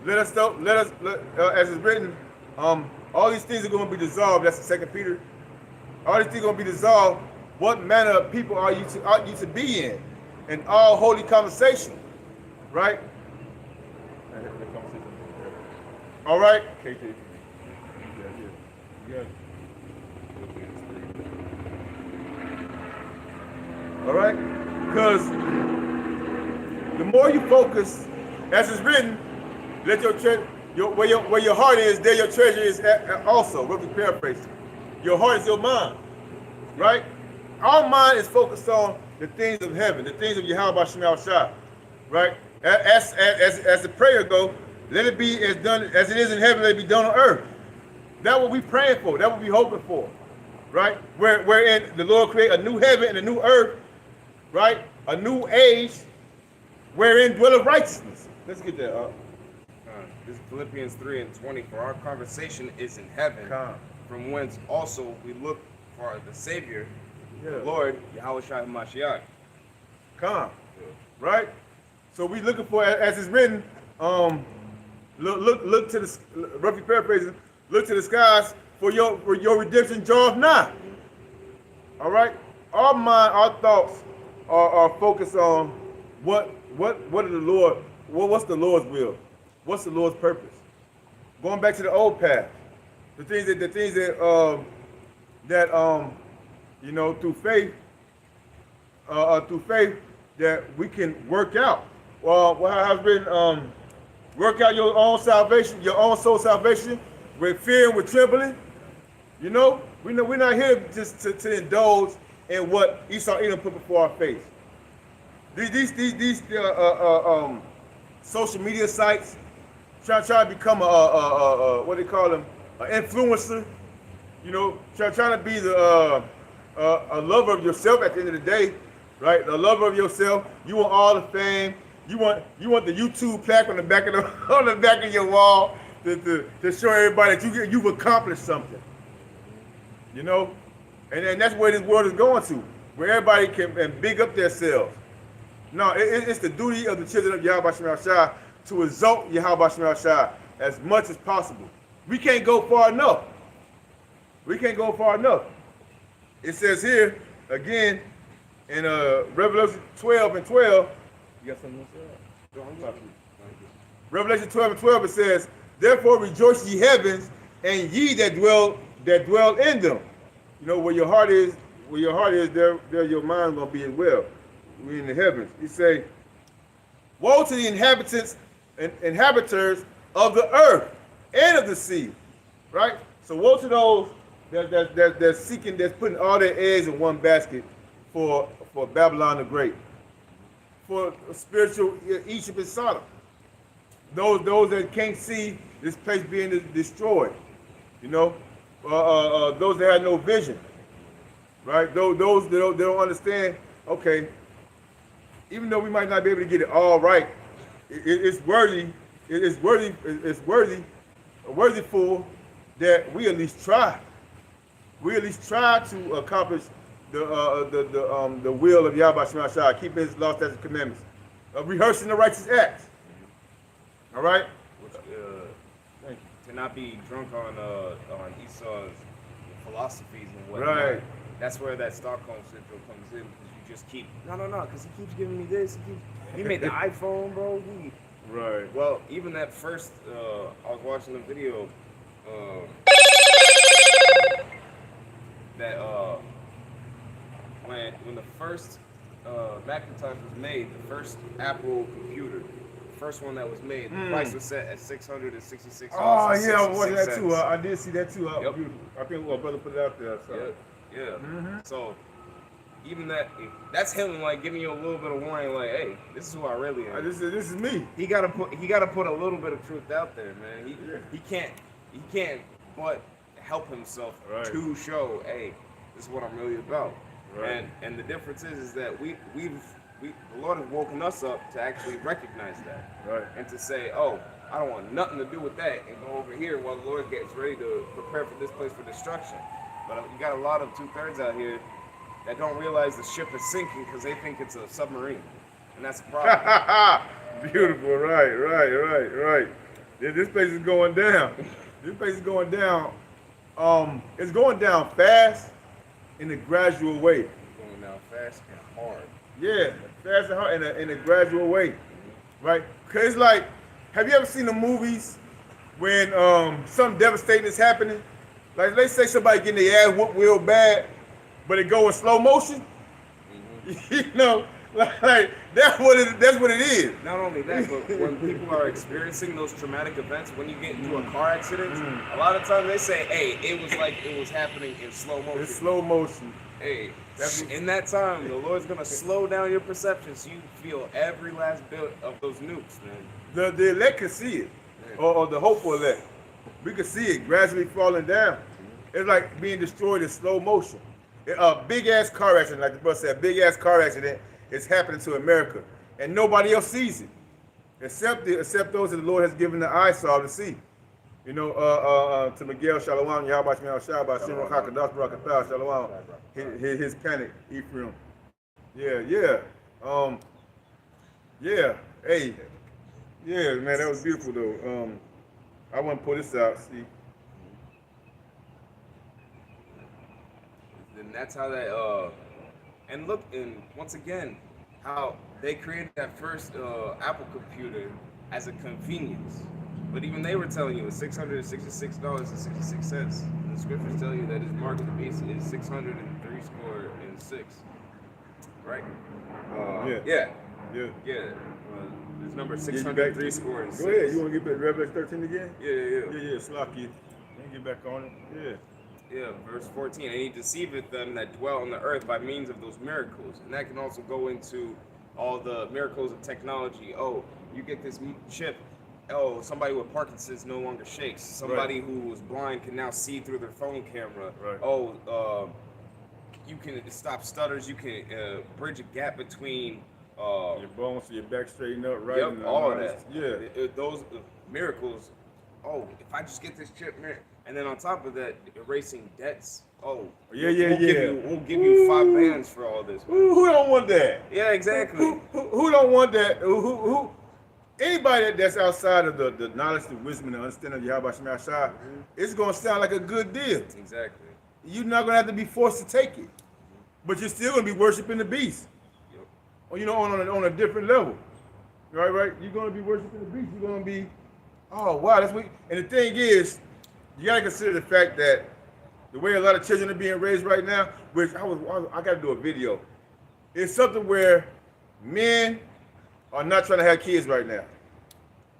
Let us, as it's written, all these things are going to be dissolved. That's the 2 Peter. All these things are going to be dissolved. What manner of people ought you to be in all holy conversation, right? All right. All right, because the more you focus, as it's written, let where your heart is, there your treasure is also. Let me paraphrase. Your heart is your mind, right? Our mind is focused on the things of heaven, the things of Yahweh Shemashah, right? As the prayer go, let it be as done as it is in heaven, let it be done on earth. That's what we praying for. That's what we hoping for, right? Wherein the Lord create a new heaven and a new earth, right? A new age, wherein dwelleth righteousness. Let's get that up. This is Philippians 3:20. For our conversation is in heaven, from whence also we look for the Savior, the Lord, Yahweh Mashiach. Right? So we looking for, as it's written, look to the, roughly paraphrasing, look to the skies for your redemption draweth nigh. All right? Our mind, our thoughts are focused on what are the Lord, what's the Lord's will? What's the Lord's purpose? Going back to the old path, the things that you know, through faith that we can work out. Well, what has been Work out your own salvation, your own soul salvation, with fear and with trembling. You know, we're not here just to indulge in what Esau Edom put before our face. These social media sites trying to become what they call them, an influencer. You know, trying to be a lover of yourself at the end of the day, right? A lover of yourself. You want all the fame. You want the YouTube plaque on the back of on the back of your wall to show everybody that you've accomplished something. You know, and that's where this world is going to, where everybody can big up themselves. No, it's the duty of the children of Yahweh Shem Shai to exalt Yahweh Shem Shai as much as possible. We can't go far enough. We can't go far enough. It says here, again, in Revelation 12 and 12, you got something to say? Revelation 12 and 12, it says, therefore rejoice ye heavens, and ye that dwell in them. You know, where your heart is, there your mind gonna be as well. We in the heavens. He say, woe to the inhabitants and inhabitants of the earth and of the sea. Right? So woe to those that's seeking, that's putting all their eggs in one basket for Babylon the Great, for spiritual Egypt and Sodom. Those that can't see this place being destroyed, you know, those that have no vision, right? Those that don't understand. Okay, even though we might not be able to get it all right, it's worthy for that we at least try. We at least try to accomplish the will of Yahweh Shem Shai, keeping His laws, statutes, and commandments, rehearsing the righteous acts. All right. Thank you. To not be drunk on Esau's philosophies and whatnot. Right. That's where that Stockholm syndrome comes in, because you just keep no, because he keeps giving me this. He made the iPhone, bro. Right. Well, even that first, I was watching a video that when the first Macintosh was made, the first Apple computer, the first one that was made, the price was set at $666. Oh yeah, I watched that too. I did see that too. Yep. I think my brother put it out there. So. Yeah. So even that's him like giving you a little bit of warning, like, hey, this is who I really am. This is me. He gotta put a little bit of truth out there, man. He can't but help himself to show, hey, this is what I'm really about. Right. And the difference is that the Lord has woken us up to actually recognize that. Right. And to say, oh, I don't want nothing to do with that, and go over here while the Lord gets ready to prepare for this place for destruction. But you got a lot of 2/3 out here that don't realize the ship is sinking because they think it's a submarine, and that's a problem. Beautiful, right. This place is going down. This place is going down. It's going down fast in a gradual way. It's going down fast and hard. Yeah, fast and hard in a gradual way, right? Cause it's like, have you ever seen the movies when something devastating is happening? Like, let's say somebody getting their ass whooped real bad, but it go in slow motion. Mm-hmm. You know, like that's what it is. Not only that, but when people are experiencing those traumatic events, when you get into a car accident, a lot of times they say, "Hey, it was like it was happening in slow motion." In slow motion. Hey, in that time, the Lord's gonna slow down your perception so you feel every last bit of those nukes, man. The elect can see it, or the hopeful elect. We can see it gradually falling down. It's like being destroyed in slow motion. A big ass car accident, like the brother said, a big ass car accident is happening to America, and nobody else sees it, except those that the Lord has given the eyesight to see. You know, to Miguel Shalom, Yahweh Shem Shabbat, Shimon Hakadash Barakatah Shalom, his panic, Ephraim. Yeah. Hey, yeah, man, that was beautiful though. I want to pull this out. See. And that's how that and look, and once again, how they created that first Apple computer as a convenience. But even they were telling you it's $666.66. And the scriptures tell you that his mark of the beast is 603 score and 6. Right? Yeah. Yeah. Yeah. It's number Yeah, you 603 score and Go ahead. 6. You want to get back to Revelation 13 again? Yeah. Yeah, Slocky. Let me get back on it. Yeah. Yeah, verse 14. And he deceiveth them that dwell on the earth by means of those miracles. And that can also go into all the miracles of technology. Oh, you get this chip. Oh, somebody with Parkinson's no longer shakes. Somebody who was blind can now see through their phone camera. Right. Oh, you can stop stutters. You can bridge a gap between your bones, so your back straighten up, right? Yep, all of that. Yeah. Those miracles. Oh, if I just get this chip, and then on top of that, erasing debts. Oh, Yeah. We'll give you 5 bands for all this. Who don't want that? Yeah, exactly. Who don't want that? Who? Anybody that's outside of the knowledge, the wisdom, and the understanding of Yahweh Shem Yahshua, it's gonna sound like a good deal. Exactly. You're not gonna have to be forced to take it, but you're still gonna be worshiping the beast. Yep. Or on a different level, right? You're gonna be worshiping the beast. You're gonna be, oh wow, that's what. And the thing is, you gotta consider the fact that the way a lot of children are being raised right now, which I gotta do a video. It's something where men are not trying to have kids right now.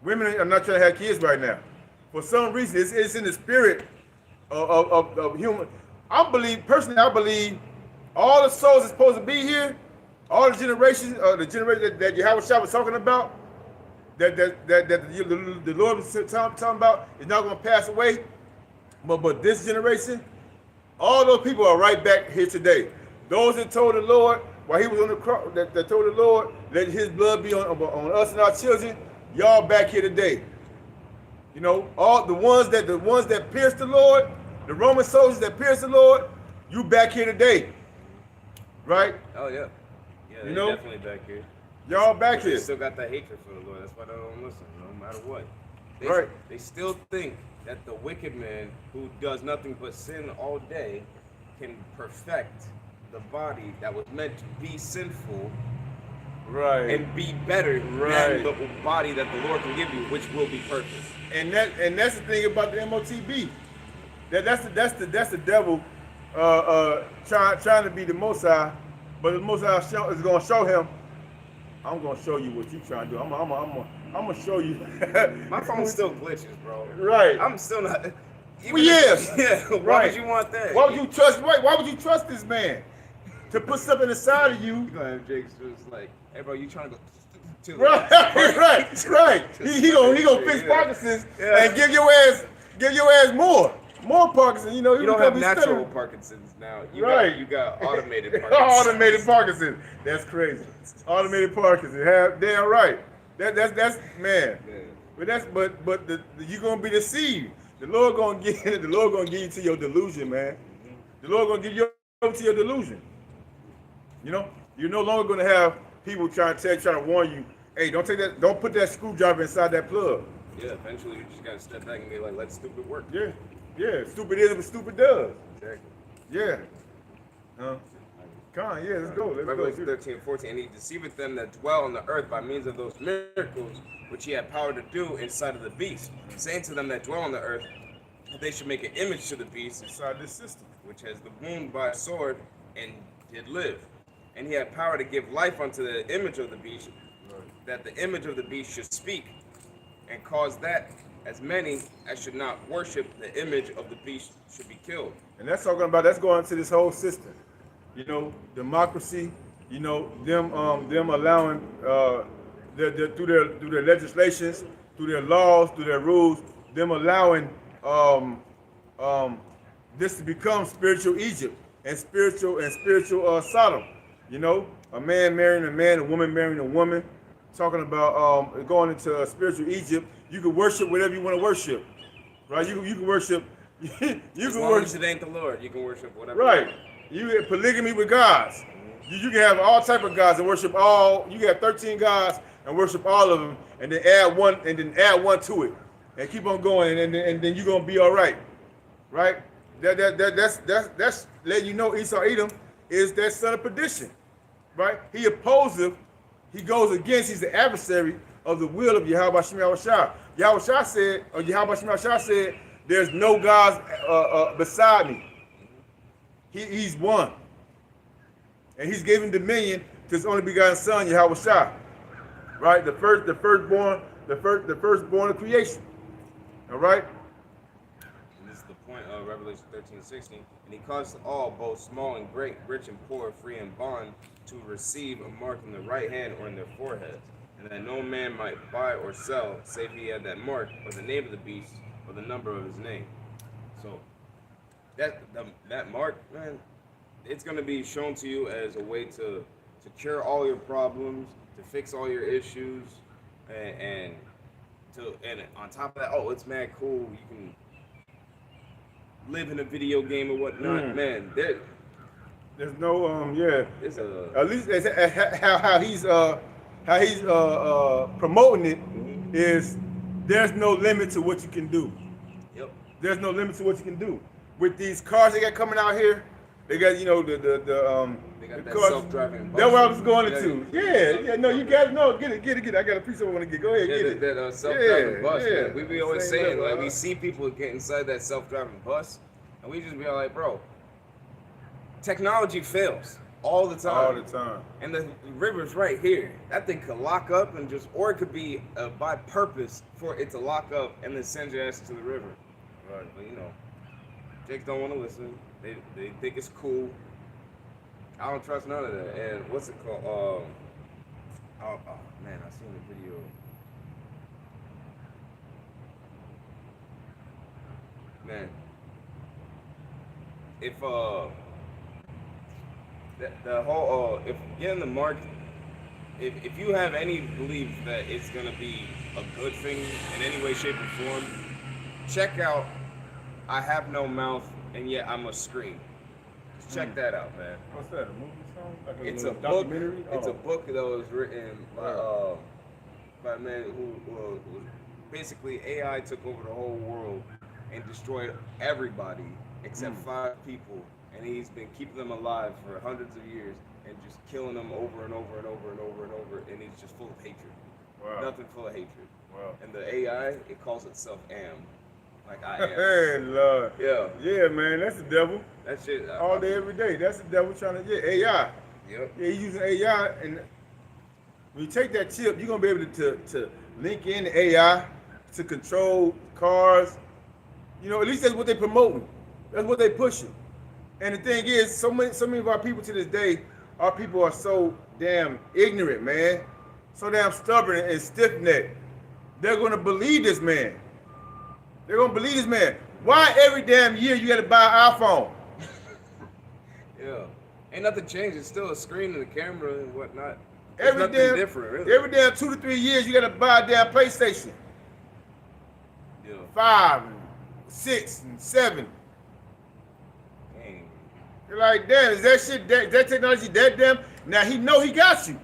Women are not trying to have kids right now. For some reason, it's in the spirit of human. I believe all the souls that's supposed to be here, all the generations, the generation that Yahweh Shah was talking about, that the Lord was talking about, is not going to pass away. But this generation, all those people are right back here today. Those that told the Lord while he was on the cross, that told the Lord, let his blood be on us and our children, y'all back here today. You know, all the ones that pierced the Lord, the Roman soldiers that pierced the Lord, you back here today. Right? Oh yeah. Yeah, you they're definitely back here. Y'all back They here. still got that hatred for the Lord. That's why they don't listen, no matter what. Right. They still think that the wicked man who does nothing but sin all day can perfect the body that was meant to be sinful, right, and be better right, than the body that the Lord can give you, which will be perfect. And that's the thing about the M.O.T.B. That's the devil trying to be the Most High, but the Most High is going to show him. I'm going to show you what you trying to do. I'm going to show you. My phone still glitches, bro. Right. I'm still not. Well, yes. Yeah. Why right. would you want that? Why would you trust? Why would you trust this man to put something inside of you? You gonna have Jake's just like, hey, bro, you trying to go? Right. He gonna fix Parkinson's and give your ass more Parkinson's. You know, you don't have natural Parkinson's now. You got automated Parkinson's. Automated Parkinson's. That's crazy. Automated Parkinson's. Damn right. That's man. But you gonna be deceived. The Lord gonna give you to your delusion, man. The Lord gonna give you to your delusion. You know, you're no longer gonna have people trying to warn you, hey, don't put that screwdriver inside that plug. Yeah, eventually you just gotta step back and be like, let stupid work. Yeah. Stupid is what stupid does. Exactly. Yeah. Let's go. Revelation 13:14, and he deceiveth them that dwell on the earth by means of those miracles which he had power to do inside of the beast, saying to them that dwell on the earth that they should make an image to the beast inside this system, which has the wound by a sword and did live. And he had power to give life unto the image of the beast, that the image of the beast should speak, and cause that as many as should not worship the image of the beast should be killed. And that's going into this whole system. You know, democracy. You know, them allowing through their legislations, through their laws, through their rules, them allowing this to become spiritual Egypt and spiritual Sodom. You know, a man marrying a man, a woman marrying a woman. Talking about going into spiritual Egypt. You can worship whatever you want to worship, right? You can worship. As long as it ain't the Lord, you can worship whatever. Right. You get polygamy with gods. You can have all type of gods and worship all. You can have 13 gods and worship all of them, and then add one to it, and keep on going, and then you're gonna be all right, right? That's letting you know Esau Edom is that son of perdition, right? He opposes. He goes against. He's the adversary of the will of Yahweh Shem Yahweh. Yahweh said, or Yahweh Shem Yahweh said, "There's no gods beside me." He's one. And he's given dominion to his only begotten son, Yahweh Shah. right? The firstborn of creation. All right. And this is the point of Revelation 13:16. And he caused all, both small and great, rich and poor, free and bond, to receive a mark in the right hand or in their foreheads, and that no man might buy or sell, save he had that mark, or the name of the beast, or the number of his name. So that mark, man, it's gonna be shown to you as a way to cure all your problems, to fix all your issues, and on top of that, oh, it's mad cool. You can live in a video game or whatnot, man. There's no yeah. It's a At least how he's promoting it is there's no limit to what you can do. Yep. There's no limit to what you can do with these cars they got coming out here. They got They got the that cars. self-driving bus. That's what I was going into. Yeah. No, you got get it. I got a piece I want to get. Go ahead, get it. That self-driving bus, yeah. man. We be always Same saying, level, like, we see people get inside that self-driving bus, and we just be like, bro, technology fails all the time. All the time. And the river's right here. That thing could lock up and or it could be by purpose for it to lock up and then send your ass to the river. Right. But Jakes don't want to listen. They think it's cool. I don't trust none of that. And what's it called? Oh man, I seen the video. Man, if the whole if getting the mark, if you have any belief that it's gonna be a good thing in any way, shape, or form, check out I Have No Mouth and Yet I Must Scream. Just check that out, man. What's that? A movie song? Like It's a book. documentary? It's a book that was written by a man who basically AI took over the whole world and destroyed everybody except 5 people, and he's been keeping them alive for hundreds of years and just killing them over and over and over and over and over, and he's just full of hatred. Wow. Nothing full of hatred. Wow. And the AI, it calls itself am. Like I am. Hey, Lord. Yeah. Yeah, man, that's the devil. That shit. All day, every day. That's the devil trying to, AI. Yep. Yeah, he's using AI, and when you take that chip, you're going to be able to link in the AI to control cars. At least that's what they're promoting. That's what they're pushing. And the thing is, so many of our people to this day, our people are so damn ignorant, man. So damn stubborn and stiff-necked. They're going to believe this man. They're going to believe this man. Why every damn year you got to buy an iPhone? Yeah. Ain't nothing changed. It's still a screen and a camera and whatnot. Every nothing damn different, really. Every damn 2 to 3 years you got to buy a damn PlayStation. Yeah. 5 and 6 and 7. Dang. You're like, damn, is that shit, that technology that damn? Now he know he got you.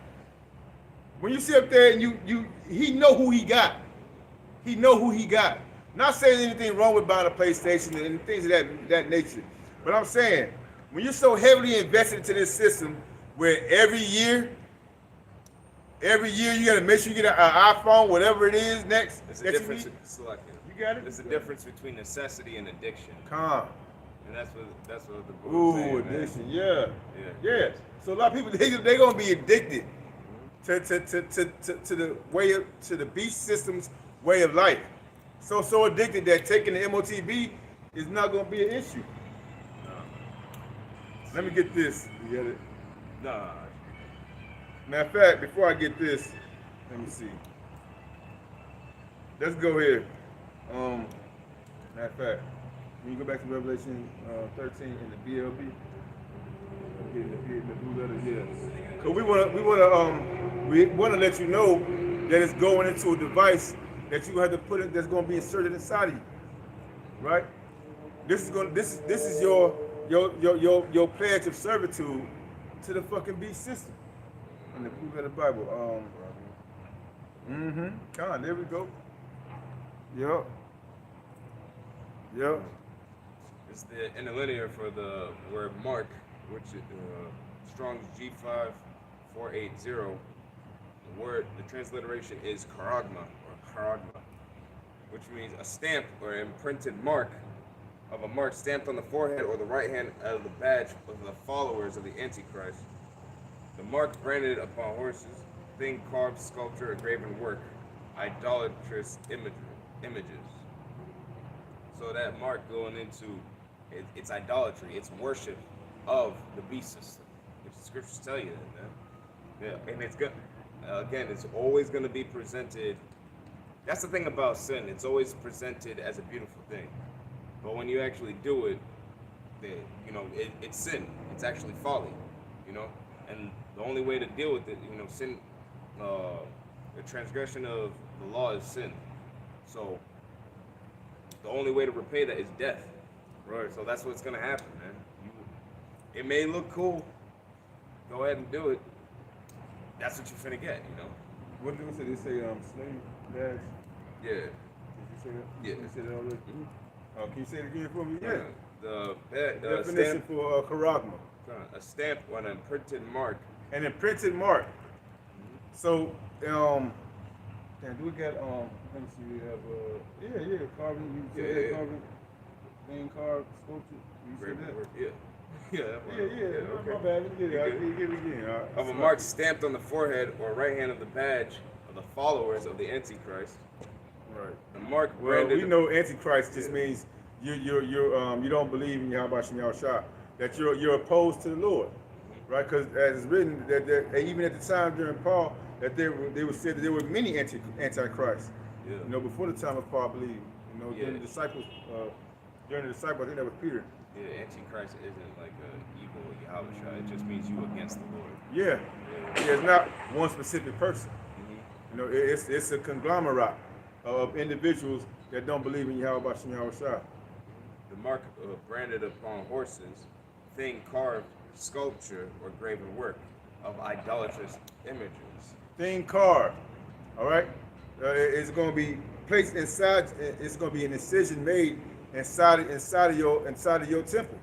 When you sit up there and he know who he got. He know who he got. Not saying anything wrong with buying a PlayStation and things of that nature. But I'm saying, when you're so heavily invested into this system where every year you gotta make sure you get an iPhone, whatever it is next. There's a that difference. You need. Selecting. You got it? There's a difference between necessity and addiction. Calm. And that's what the book is Ooh, saying, man. addiction, yeah. Yeah. So a lot of people they gonna be addicted to the beast system's way of life. So addicted that taking the M.O.T.B is not gonna be an issue. No. Let me get this. You get it? Nah. Matter of fact, before I get this, let me see. Let's go here. Matter of fact, when you go back to Revelation 13 in the BLB, in the blue letter here. Cause we wanna let you know that it's going into a device that you have to put in, that's gonna be inserted inside of you, right? This is your pledge of servitude to the fucking beast system in the blue letter Bible. Come on, there we go. Yep. It's the interlinear for the word mark, which is Strong's G5480. The transliteration is charagma or charagma, which means a stamp or imprinted mark of a mark stamped on the forehead or the right hand of the badge of the followers of the Antichrist. The mark branded upon horses thing carved, sculpture, or graven work, idolatrous images. So that mark going into it's idolatry, it's worship of the beast system, which the scriptures tell you that, man. Yeah, and it's good. Again, it's always going to be presented. That's the thing about sin. It's always presented as a beautiful thing, but when you actually do it, it's sin. It's actually folly, And the only way to deal with it, sin, the transgression of the law is sin. So the only way to repay that is death. Right. So that's what's gonna happen, man. It may look cool. Go ahead and do it. That's what you're finna get, What did they say? Slave badge. Yeah. Did you say that? Yeah. You said that already. Can you say it again for me? Yeah. The definition stamp, for charagma. a stamp on an imprinted mark. An imprinted mark. So, do we got let me see, we have carving, you said carving, thing carved, sculpture, you said that? Yeah. Yeah. Okay. My bad, let me get it again. Of a mark stamped on the forehead or right hand of the badge of the followers of the Antichrist. Right. The mark Well, branded. we know Antichrist just means you don't believe in Yahweh Shem Yahushua, that you're opposed to the Lord, right? Because as it's written that even at the time during Paul, that they were said that there were many antichrists. Yeah. Before the time of Paul, I believe. During the disciples, I think that was Peter. Yeah, Antichrist isn't like an evil Yahweh. It just means you against the Lord. Yeah. It's not one specific person. Mm-hmm. It's a conglomerate of individuals that don't believe in Yahweh Shem Yahushua. The mark branded upon horses, thing carved, sculpture, or graven work of idolatrous images. Thing carved, all right? It's going to be placed inside. It's going to be an incision made inside of your temple,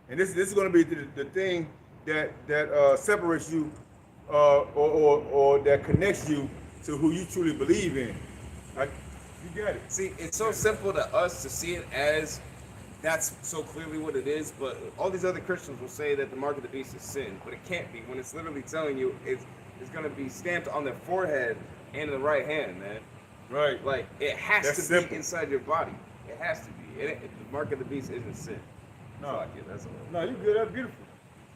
and this is going to be the thing that separates you, or that connects you to who you truly believe in. Like, you got it. See, it's so simple to us to see it as that's so clearly what it is, but all these other Christians will say that the mark of the beast is sin, but it can't be when it's literally telling you it's going to be stamped on their forehead and in the right hand, man. Right. Like, it has That's to simple. be inside your body. It has to be. The mark of the beast isn't sin. No, that's all. No, you good. That's beautiful,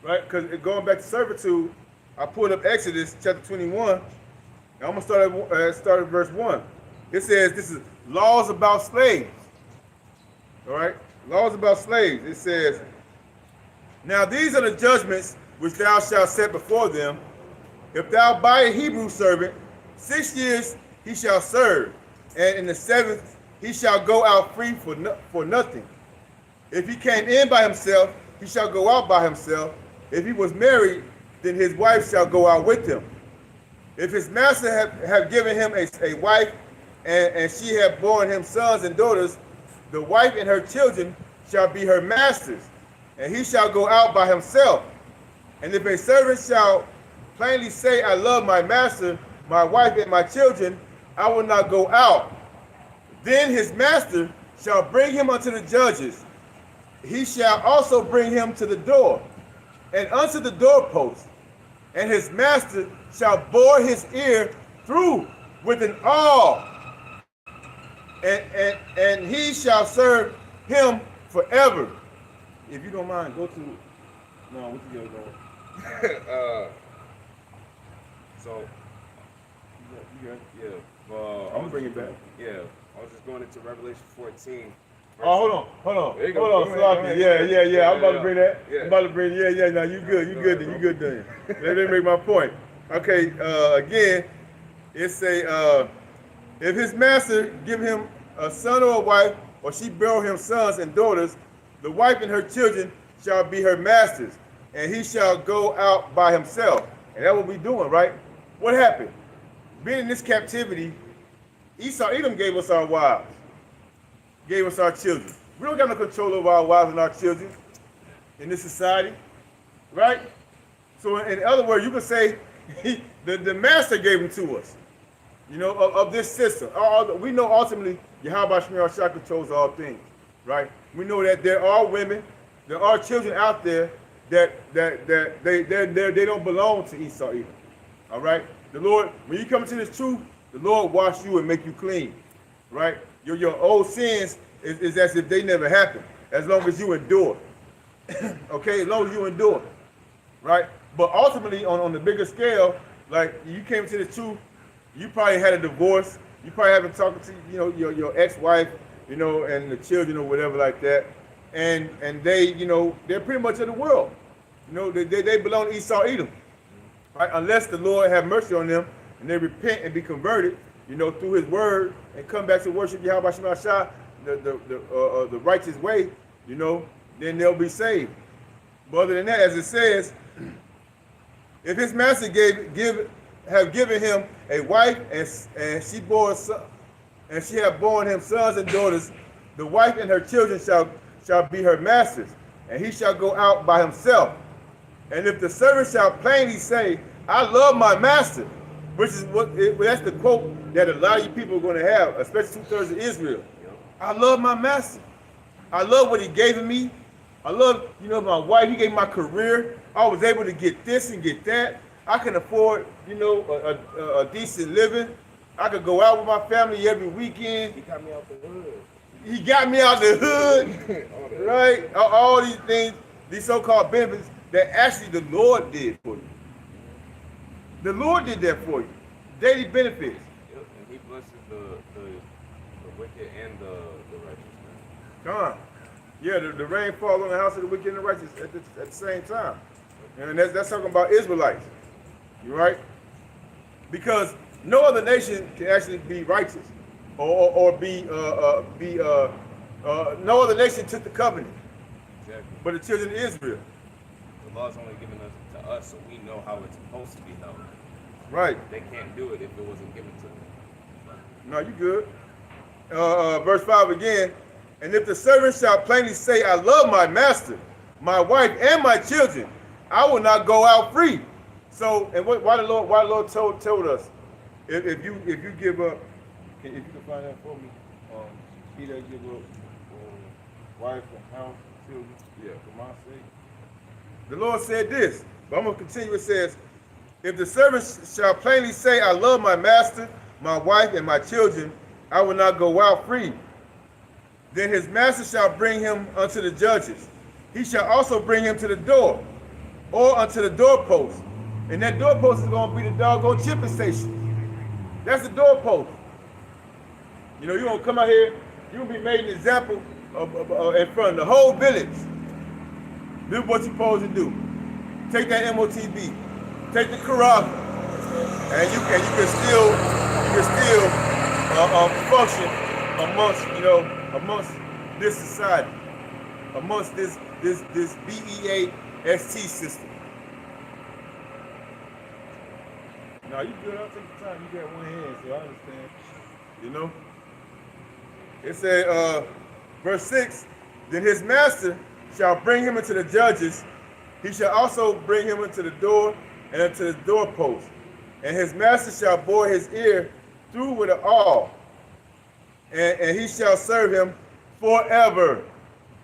right? Because going back to servitude, I pulled up Exodus chapter 21. And I'm gonna start at verse 1. It says this is laws about slaves. All right, laws about slaves. It says, now these are the judgments which thou shalt set before them. If thou buy a Hebrew servant, 6 years he shall serve, and in the 7th he shall go out free for nothing. If he came in by himself, he shall go out by himself. If he was married, then his wife shall go out with him. If his master have given him a wife, and she have borne him sons and daughters, the wife and her children shall be her masters, and he shall go out by himself. And if a servant shall plainly say, I love my master, my wife, and my children, I will not go out. Then his master shall bring him unto the judges. He shall also bring him to the door, and unto the doorpost. And his master shall bore his ear through with an awl, and he shall serve him forever. If you don't mind, go to what you got going? So You got yeah, I'm gonna bring it back. Yeah, I was just going into Revelation 14. Oh, hold on. There you go. Hold on, Go ahead, Sloppy. Yeah. I'm about to bring that. Yeah. I'm about to bring. Yeah. Now you good then. Let me make my point. Okay. Again, it say if his master give him a son or a wife, or she bear him sons and daughters, the wife and her children shall be her masters, and he shall go out by himself. And that's what we doing, right? What happened? Being in this captivity, Edom gave us our wives, gave us our children. We don't got no control over our wives and our children in this society, right? So in other words, you can say the master gave them to us, of this system. We know ultimately Yahweh Shem Yahushua controls all things, right? We know that there are women, there are children out there that they don't belong to Esau either, all right? The Lord, when you come into this truth, the Lord wash you and make you clean, right? Your old sins is as if they never happened, as long as you endure. Okay, as long as you endure, right? But ultimately, on the bigger scale, like you came to the truth, you probably had a divorce. You probably haven't talked to your ex-wife, and the children or whatever like that, and they they're pretty much of the world. They belong to Esau, Edom, right? Unless the Lord have mercy on them and they repent and be converted, through His Word and come back to worship Yahweh Shema the righteous way, then they'll be saved. But other than that, as it says, if his master have given him a wife and she bore a son, and she have borne him sons and daughters, the wife and her children shall be her masters, and he shall go out by himself. And if the servant shall plainly say, I love my master, which is that's the quote that a lot of you people are going to have, especially 2/3 of Israel. I love my master. I love what he gave me. I love, my wife. He gave me my career. I was able to get this and get that. I can afford, a decent living. I could go out with my family every weekend. He got me out the hood. He got me out the hood, right? All these things, these so-called benefits that actually the Lord did for you. The Lord did that for you. Daily benefits. Yep, and He blesses the wicked and the righteous. Come on. Yeah, the rain falls on the house of the wicked and the righteous at the same time. And that's talking about Israelites. You right? Because no other nation can actually be righteous or be no other nation took the covenant. Exactly. But the children of Israel. The law's only given to us so we know how it's supposed to be held. Right. They can't do it if it wasn't given to them. No, you good. Verse 5 again. And if the servant shall plainly say, I love my master, my wife, and my children, I will not go out free. So, and why the Lord told us, if you give up, if you can find that for me, he that give up wife and house, children, for my sake. The Lord said this, but I'm going to continue. It says, if the servant shall plainly say, I love my master, my wife, and my children, I will not go out free. Then his master shall bring him unto the judges. He shall also bring him to the door, or unto the doorpost. And that doorpost is going to be the doggone chipping station. That's the doorpost. You're going to come out here, you're going to be made an example in front of the whole village. This is what you're supposed to do. Take that M.O.T.B. Take the Quran, and you can still function amongst this society, amongst this BEAST system. Now you good. I'll take the time. You got one hand, so I understand. It said, verse 6, then his master shall bring him into the judges. He shall also bring him into the door and unto the doorpost. And his master shall bore his ear through with an awl. And he shall serve him forever.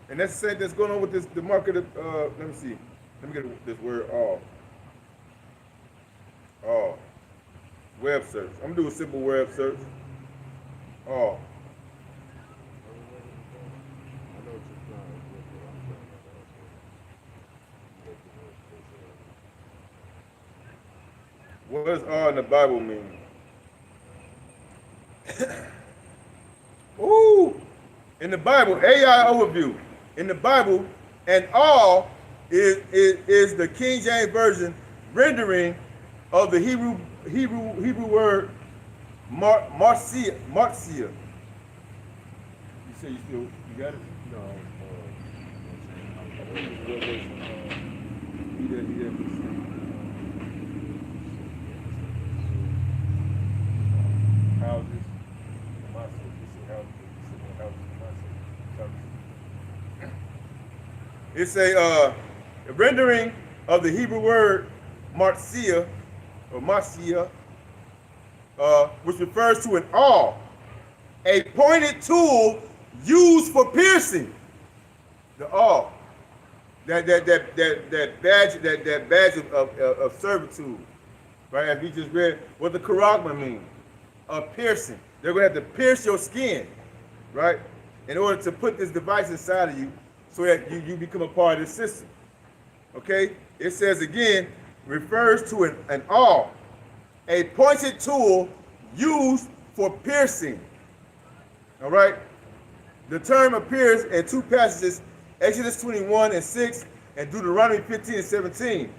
And that's the same that's going on with the mark of let me see. Let me get this word all. All. Web search. I'm gonna do a simple web search. All. What does all in the Bible mean? Ooh, in the Bible, AI overview. In the Bible, and all is the King James Version rendering of the Hebrew word marcia. You say you got it? No. Houses. It's a rendering of the Hebrew word marcia, or marcia, which refers to an awl, a pointed tool used for piercing. The awl, that badge of servitude, right? As we just read, what the karagma means, a piercing. They're going to have to pierce your skin, right, in order to put this device inside of you so that you become a part of this system. Okay? It says again, refers to an awl, a pointed tool used for piercing. All right? The term appears in two passages, Exodus 21:6 and Deuteronomy 15:17,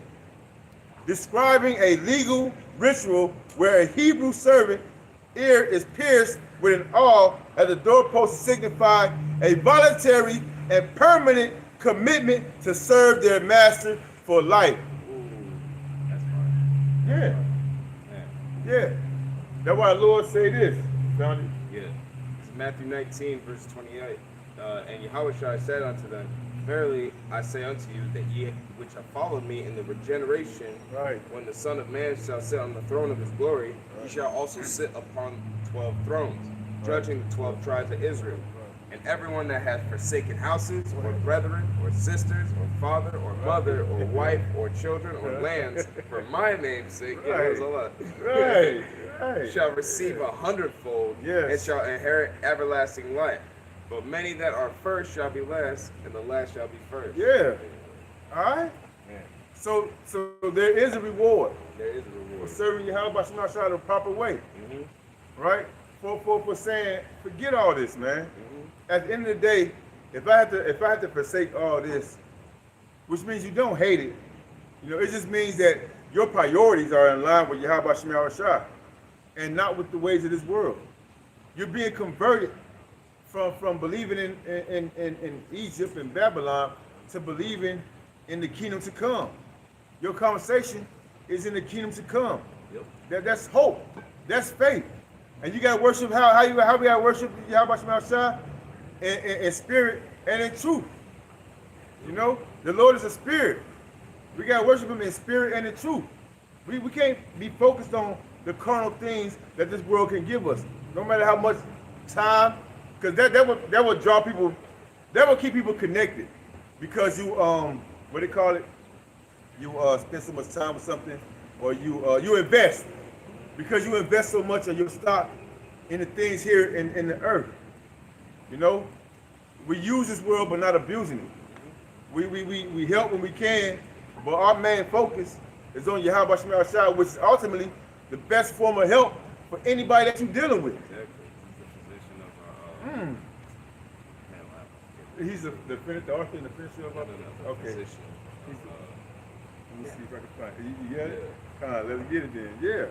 describing a legal ritual where a Hebrew servant ear is pierced with an awl at the doorpost to signify a voluntary and permanent commitment to serve their master for life. Ooh, that's fine. Yeah. Yeah. That's why the Lord say this, Johnny. Yeah. It's Matthew 19, verse 28. And Yahushua said unto them, Verily I say unto you, that ye which have followed me in the regeneration, Right. when the Son of Man shall sit on the throne of his glory, ye shall also sit upon 12 thrones, judging the 12 tribes of Israel. And everyone that hath forsaken houses, or brethren, or sisters, or father, or mother, or wife, or children, or lands, for my name's sake, it was a lot, Right. Right. shall receive 100-fold, Yes. and shall inherit everlasting life. But many that are first shall be last, and the last shall be first. Yeah. All right. Yeah. So there is a reward There is a for reward. serving Yahweh Shemashah the proper way, Mm-hmm. right? For saying, forget all this, man. Mm-hmm. At the end of the day, if I had to forsake all this, which means you don't hate it, it just means that your priorities are in line with Yahweh Shemashah and not with the ways of this world. You're being converted from believing in Egypt and Babylon to believing in the kingdom to come. Your conversation is in the kingdom to come. Yep. That's hope. That's faith. And you got to worship how we got to worship Yahweh Shemashah in spirit and in truth. The Lord is a spirit. We got to worship him in spirit and in truth. We can't be focused on the carnal things that this world can give us, no matter how much time, because that will draw people, that will keep people connected, because you what they call it, you spend so much time with something, or you invest, because you invest so much of your stock in the things here in the earth. We use this world but not abusing it. We help when we can, but our main focus is on Yahweh Shemashah, which is ultimately the best form of help for anybody that you're dealing with. Exactly. The position of our, He's the author and the finisher of our. Okay. Position. Let me see if I can find it. You got it? Come on, let's get it then. Yeah.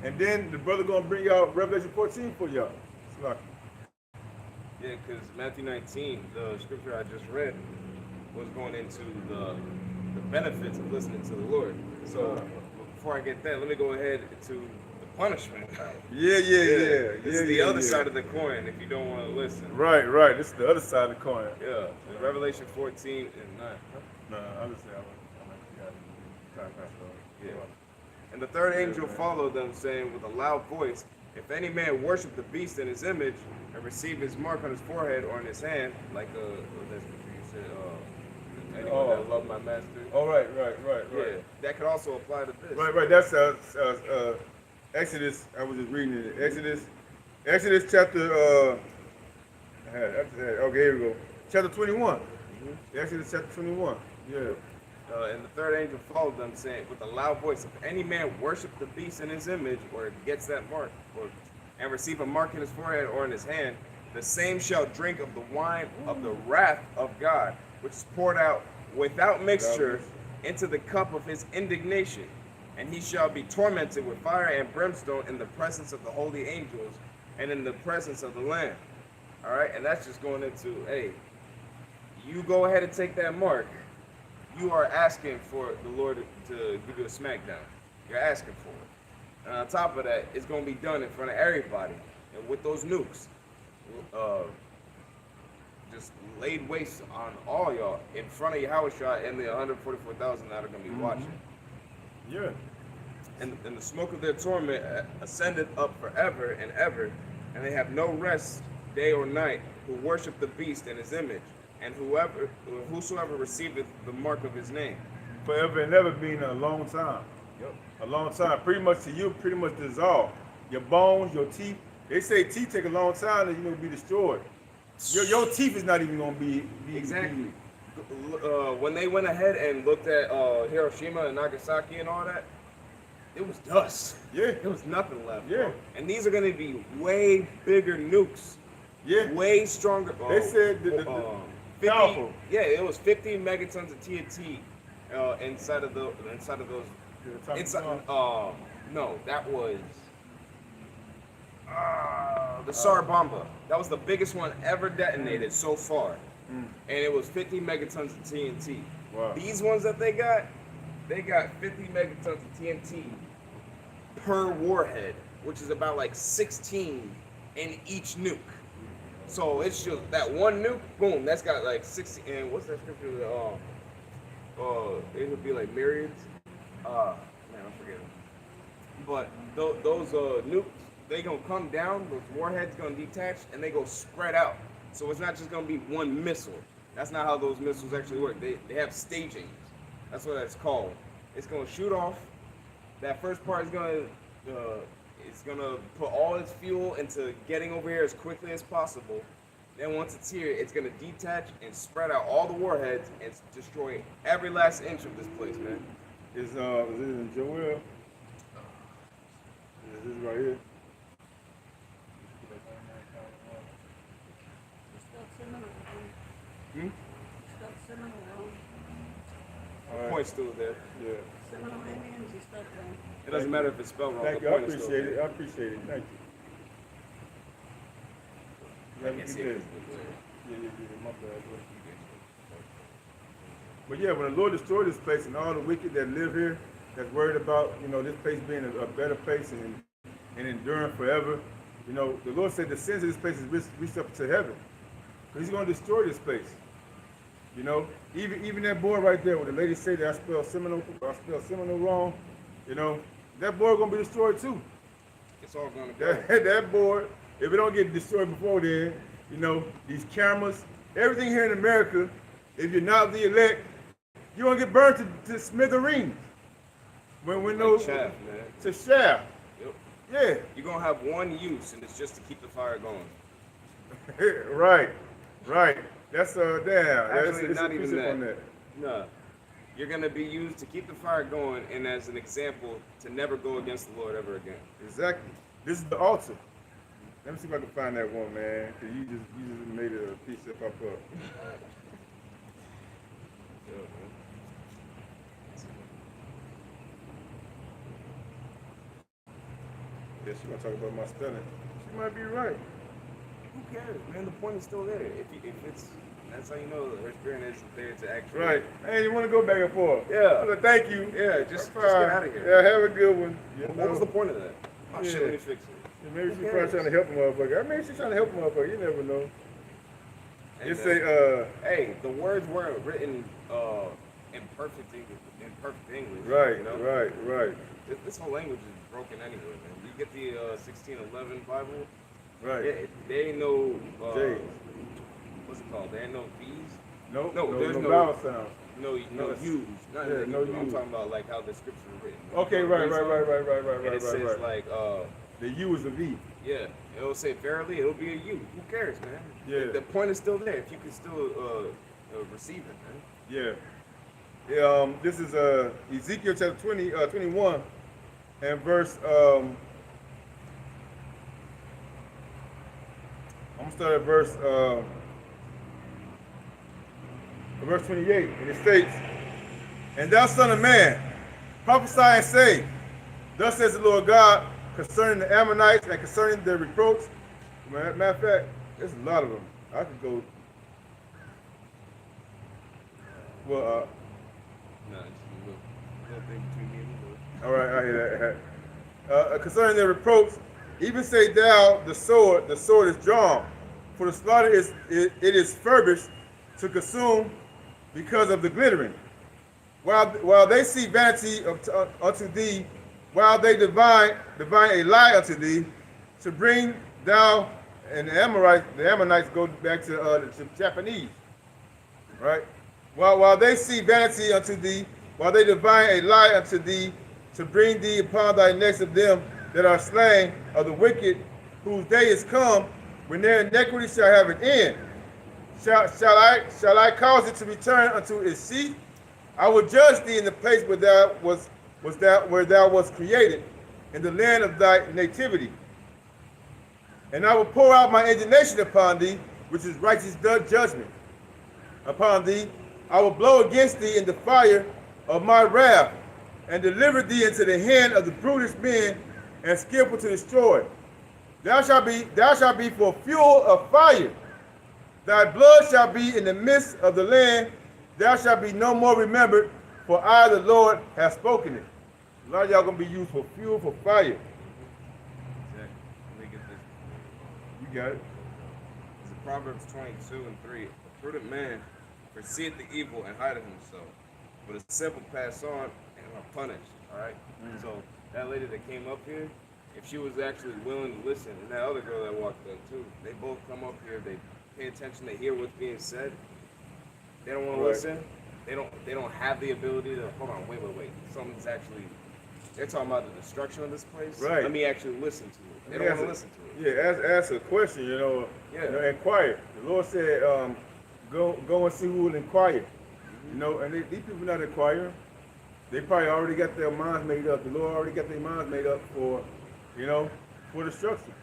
And then the brother gonna bring out Revelation 14 for y'all. Yeah, because Matthew 19, the scripture I just read, was going into the benefits of listening to the Lord. So before I get that, let me go ahead to the punishment. Yeah. This is the other side of the coin if you don't want to listen. Right. This is the other side of the coin. Yeah. In Revelation 14 and 9. No, I was saying Yeah. And the third angel followed them, saying with a loud voice, If any man worship the beast in his image and receive his mark on his forehead or on his hand, like that's what you said, anyone that love my master. Oh, right. Yeah, that could also apply to this. Right. That's Exodus. I was just reading it. Exodus chapter. Okay, here we go. Chapter 21. Exodus chapter 21. Yeah. And the third angel followed them, saying with a loud voice, If any man worship the beast in his image, or gets that mark, and receive a mark in his forehead or in his hand, the same shall drink of the wine of the wrath of God, which is poured out without mixture into the cup of his indignation. And he shall be tormented with fire and brimstone in the presence of the holy angels and in the presence of the Lamb. All right, and that's just going into, hey, you go ahead and take that mark. You are asking for the Lord to give you a smackdown. You're asking for it. And on top of that, it's going to be done in front of everybody. And with those nukes, just laid waste on all y'all in front of Yahushua and the 144,000 that are going to be watching. Yeah. And the smoke of their torment ascended up forever and ever, and they have no rest day or night who worship the beast and his image, and whosoever receiveth the mark of his name. Forever and ever being a long time. Yep. A long time. Pretty much to you, pretty much dissolve. Your bones, your teeth. They say teeth take a long time to be destroyed. Your teeth is not even gonna be Exactly. When they went ahead and looked at Hiroshima and Nagasaki and all that, it was dust. Yeah. There was nothing left. Yeah. Bro. And these are going to be way bigger nukes. Yeah. Way stronger. They said the 50, powerful. Yeah, it was 50 megatons of TNT inside of those. No, that was the Tsar Bomba. That was the biggest one ever detonated so far, and it was 50 megatons of TNT. Wow. These ones that they got 50 megatons of TNT per warhead, which is about like 16 in each nuke. So it's just that one nuke, boom, that's got like 60. And what's that scripture? It would be like myriads. Man, I'm forgetting. But those nukes, they gonna come down. Those warheads gonna detach, and they go spread out. So it's not just gonna be one missile. That's not how those missiles actually work. They have stagings. That's what that's called. It's gonna shoot off. That first part is gonna it's gonna put all its fuel into getting over here as quickly as possible. Then once it's here, it's gonna detach and spread out all the warheads and destroy every last inch of this place, man. Is it in Joel? Is this right here? Hmm? The point's still there. Yeah. It doesn't matter if it's spelled wrong. Thank The you. I point is still appreciate there. it. I appreciate it. Thank you. I can't see it. Yeah, my bad, bro. But yeah, when the Lord destroyed this place and all the wicked that live here, that's worried about, this place being a better place and enduring forever, the Lord said the sins of this place is reached up to heaven. He's going to destroy this place. Even that boy right there, where the lady said that I spelled Seminole wrong, that boy going to be destroyed too. It's all going to go. That boy, if it don't get destroyed before then, these cameras, everything here in America, if you're not the elect, you're going to get burned to smithereens. When those, chaff, man. To chaff. Yep. Yeah. You're going to have one use, and it's just to keep the fire going. Right. That's damn. Actually, It's not a even precept that. on that. No. You're going to be used to keep the fire going and as an example to never go against the Lord ever again. Exactly. This is the altar. Let me see if I can find that one, man. Cause you just made a piece that pop up. Yeah, man. Yeah, she gonna talk about my spelling. She might be right. Who cares, man? The point is still there. If it's, that's how you know her spirit is there to actually. Right. Hey, you want to go back and forth? Yeah. So thank you. Yeah, just get Fine. out of here. Yeah, have a good one. What was the point of that? Oh, Yeah. shit, let me fix it. Yeah, maybe Who she's probably cares? trying to help a motherfucker. Maybe she's trying to help a motherfucker. You never know. Hey, It man. say, Hey, the words weren't written in perfect English. right, You know? right. This whole language is broken anyway, man. You get the 1611 Bible. Right. They ain't no J's. what's it called? There ain't no V's. No, No, there's no no- vowel sounds. No U's. Not Yeah, in no the I'm U's. talking about like how the scripture is written. Okay, right. And it says Right. like The U is a V. yeah, it'll say verily, it'll be a U. Who cares, man? Yeah. The point is still there if you can still receive it, man. Yeah. This is Ezekiel chapter 21 and verse I'm gonna start at verse 28, and it states, "And thou son of man, prophesy and say, Thus says the Lord God, concerning the Ammonites and concerning their reproach." Matter of fact, there's a lot of them. I could go. Well, No, it's a little thing between me and the Lord. all right, I hear that. Concerning their reproach, even say thou, the sword is drawn, for the slaughter it is furbished to consume because of the glittering. While they see vanity unto thee, while they divine a lie unto thee, to bring thou and the Ammonites go back to the Japanese, right? While they see vanity unto thee, while they divine a lie unto thee, to bring thee upon thy necks of them that are slain of the wicked, whose day is come, when their iniquity shall have an end. Shall I cause it to return unto its seat? I will judge thee in the place where thou wast created, in the land of thy nativity. And I will pour out my indignation upon thee, which is righteous judgment upon thee. I will blow against thee in the fire of my wrath, and deliver thee into the hand of the brutish men, and skillful to destroy. Thou shalt be for fuel of fire. Thy blood shall be in the midst of the land. Thou shalt be no more remembered, for I, the Lord, have spoken it. A lot of y'all gonna be used for fuel for fire. Exactly. Let me get this. You got it. It's in Proverbs 22:3. A prudent man foreseeth the evil and hideth himself, but a simple pass on and are punished. All right. So that lady that came up here, if she was actually willing to listen, and that other girl that walked in too, they both come up here, they pay attention, they hear what's being said. They don't want to listen. They don't have the ability to hold on, wait. Something's actually, they're talking about the destruction of this place. Right. Let me actually listen to it. They don't want to listen to it. Yeah, ask a question, inquire. The Lord said, go and see who will inquire. And these people not inquiring. They probably already got their minds made up. The Lord already got their minds made up for destruction.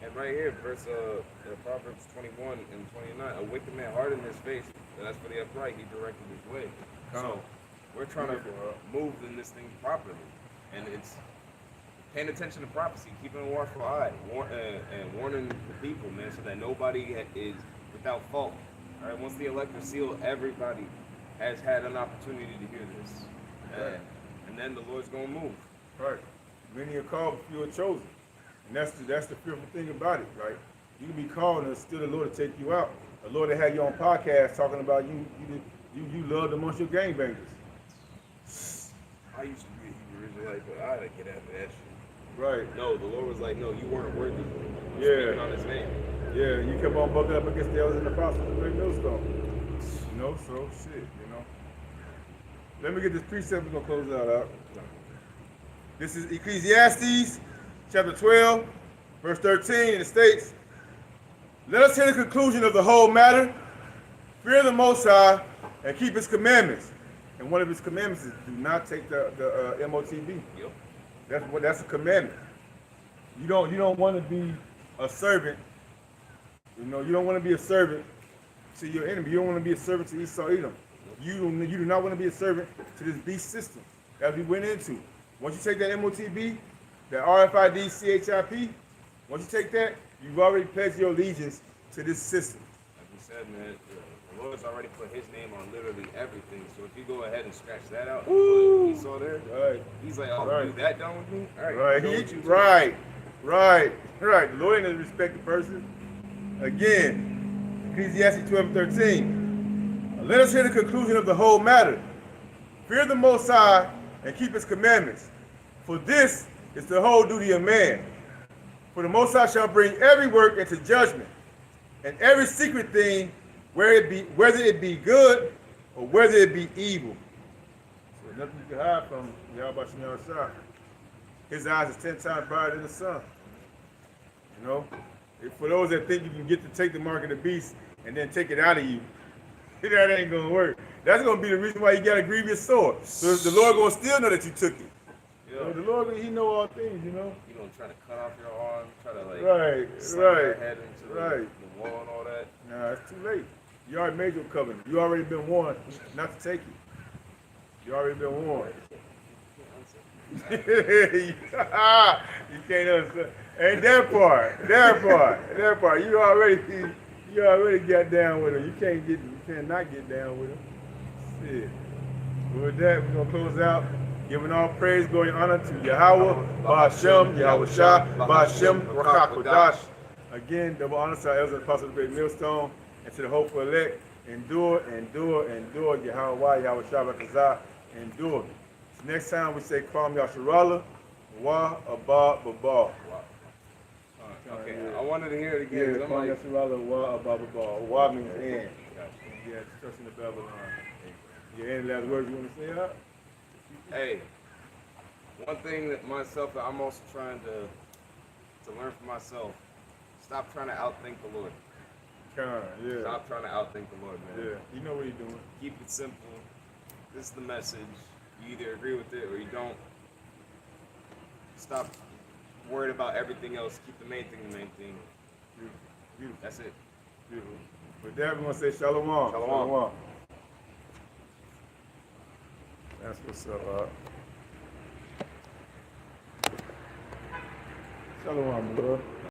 And right here, Proverbs 21 and 29, a wicked man hardened his face, and as for the upright, he directed his way. So we're trying to move in this thing properly, and it's paying attention to prophecy, keeping a watchful eye, and warning the people, man, so that nobody is without fault. All right, once the elector seal, everybody has had an opportunity to hear this, and then the Lord's gonna move. Right. Many are called, but few are chosen. And that's the fearful thing about it, right? You can be called and still the Lord to take you out. The Lord that had you on podcast talking about you loved amongst your gangbangers. I used to be a Hebrew Israelite, but I had to get after that shit. Right. No, the Lord was like, no, you weren't worthy. Yeah. On his name. Yeah, you kept on bucking up against the elders and the apostles of the great millstone. So shit, Let me get this precept, we're gonna close it out. This is Ecclesiastes chapter 12, verse 13, and it states, let us hear the conclusion of the whole matter. Fear the Most High and keep his commandments. And one of his commandments is do not take the M.O.T.B. Yep. That's a commandment. You don't want to be a servant. You don't want to be a servant to your enemy. You don't want to be a servant to Esau Edom. You do not want to be a servant to this beast system that we went into. Once you take that M.O.T.B, that RFID C.H.I.P, once you take that, you've already pledged your allegiance to this system. Like we said, man, the Lord's already put his name on literally everything. So if you go ahead and scratch that out, Ooh. he saw there, right. He's like, oh, right. you that done with me? All right. Right. The Lord doesn't respect the person. Again, Ecclesiastes 12:13. Let us hear the conclusion of the whole matter. Fear the Most High and keep his commandments. For this is the whole duty of man. For the Most High shall bring every work into judgment, and every secret thing, whether it be good or whether it be evil. So nothing you can hide from Yahweh Shem Shah. His eyes is 10 times brighter than the sun. For those that think you can get to take the mark of the beast and then take it out of you, that ain't gonna work. That's gonna be the reason why you got a grievous sword. So the Lord gonna still know that you took it. Yeah. The Lord, he know all things, You don't try to cut off your arm, try to slam your head into right. the wall and all that. Nah, it's too late. You already made your covenant. You already been warned not to take it. You already been warned. You can't understand. Ain't that part. You already got down with him. You cannot get down with him. Shit. But with that, we're gonna close out, giving all praise, glory, and honor to Yahweh, Bahashem, Yahweh Shah, Bahashem, Rachakodash. Again, double honor to our elders and apostles of the great millstone, and to the hopeful elect. Endure, Yahweh, Yahweh Shah, Rakazah, endure. So next time we say Kwam Yasharallah, Wa Abba Baba. Okay, I wanted to hear it again. Yeah, Kwam Yasharallah, Wa Abba Baba. Wa means end. Yeah, destruction of Babylon. Yeah, any last words you want to say out? Hey, One thing that I'm also trying to learn for myself. Stop trying to outthink the Lord. Yeah. Stop trying to outthink the Lord, man. Yeah. You know what he's doing. Keep it simple. This is the message. You either agree with it or you don't. Stop worried about everything else. Keep the main thing the main thing. Beautiful. Beautiful. That's it. Beautiful. With that, we're going to say shalom. Shalom. That's what's up. Shalom, bro.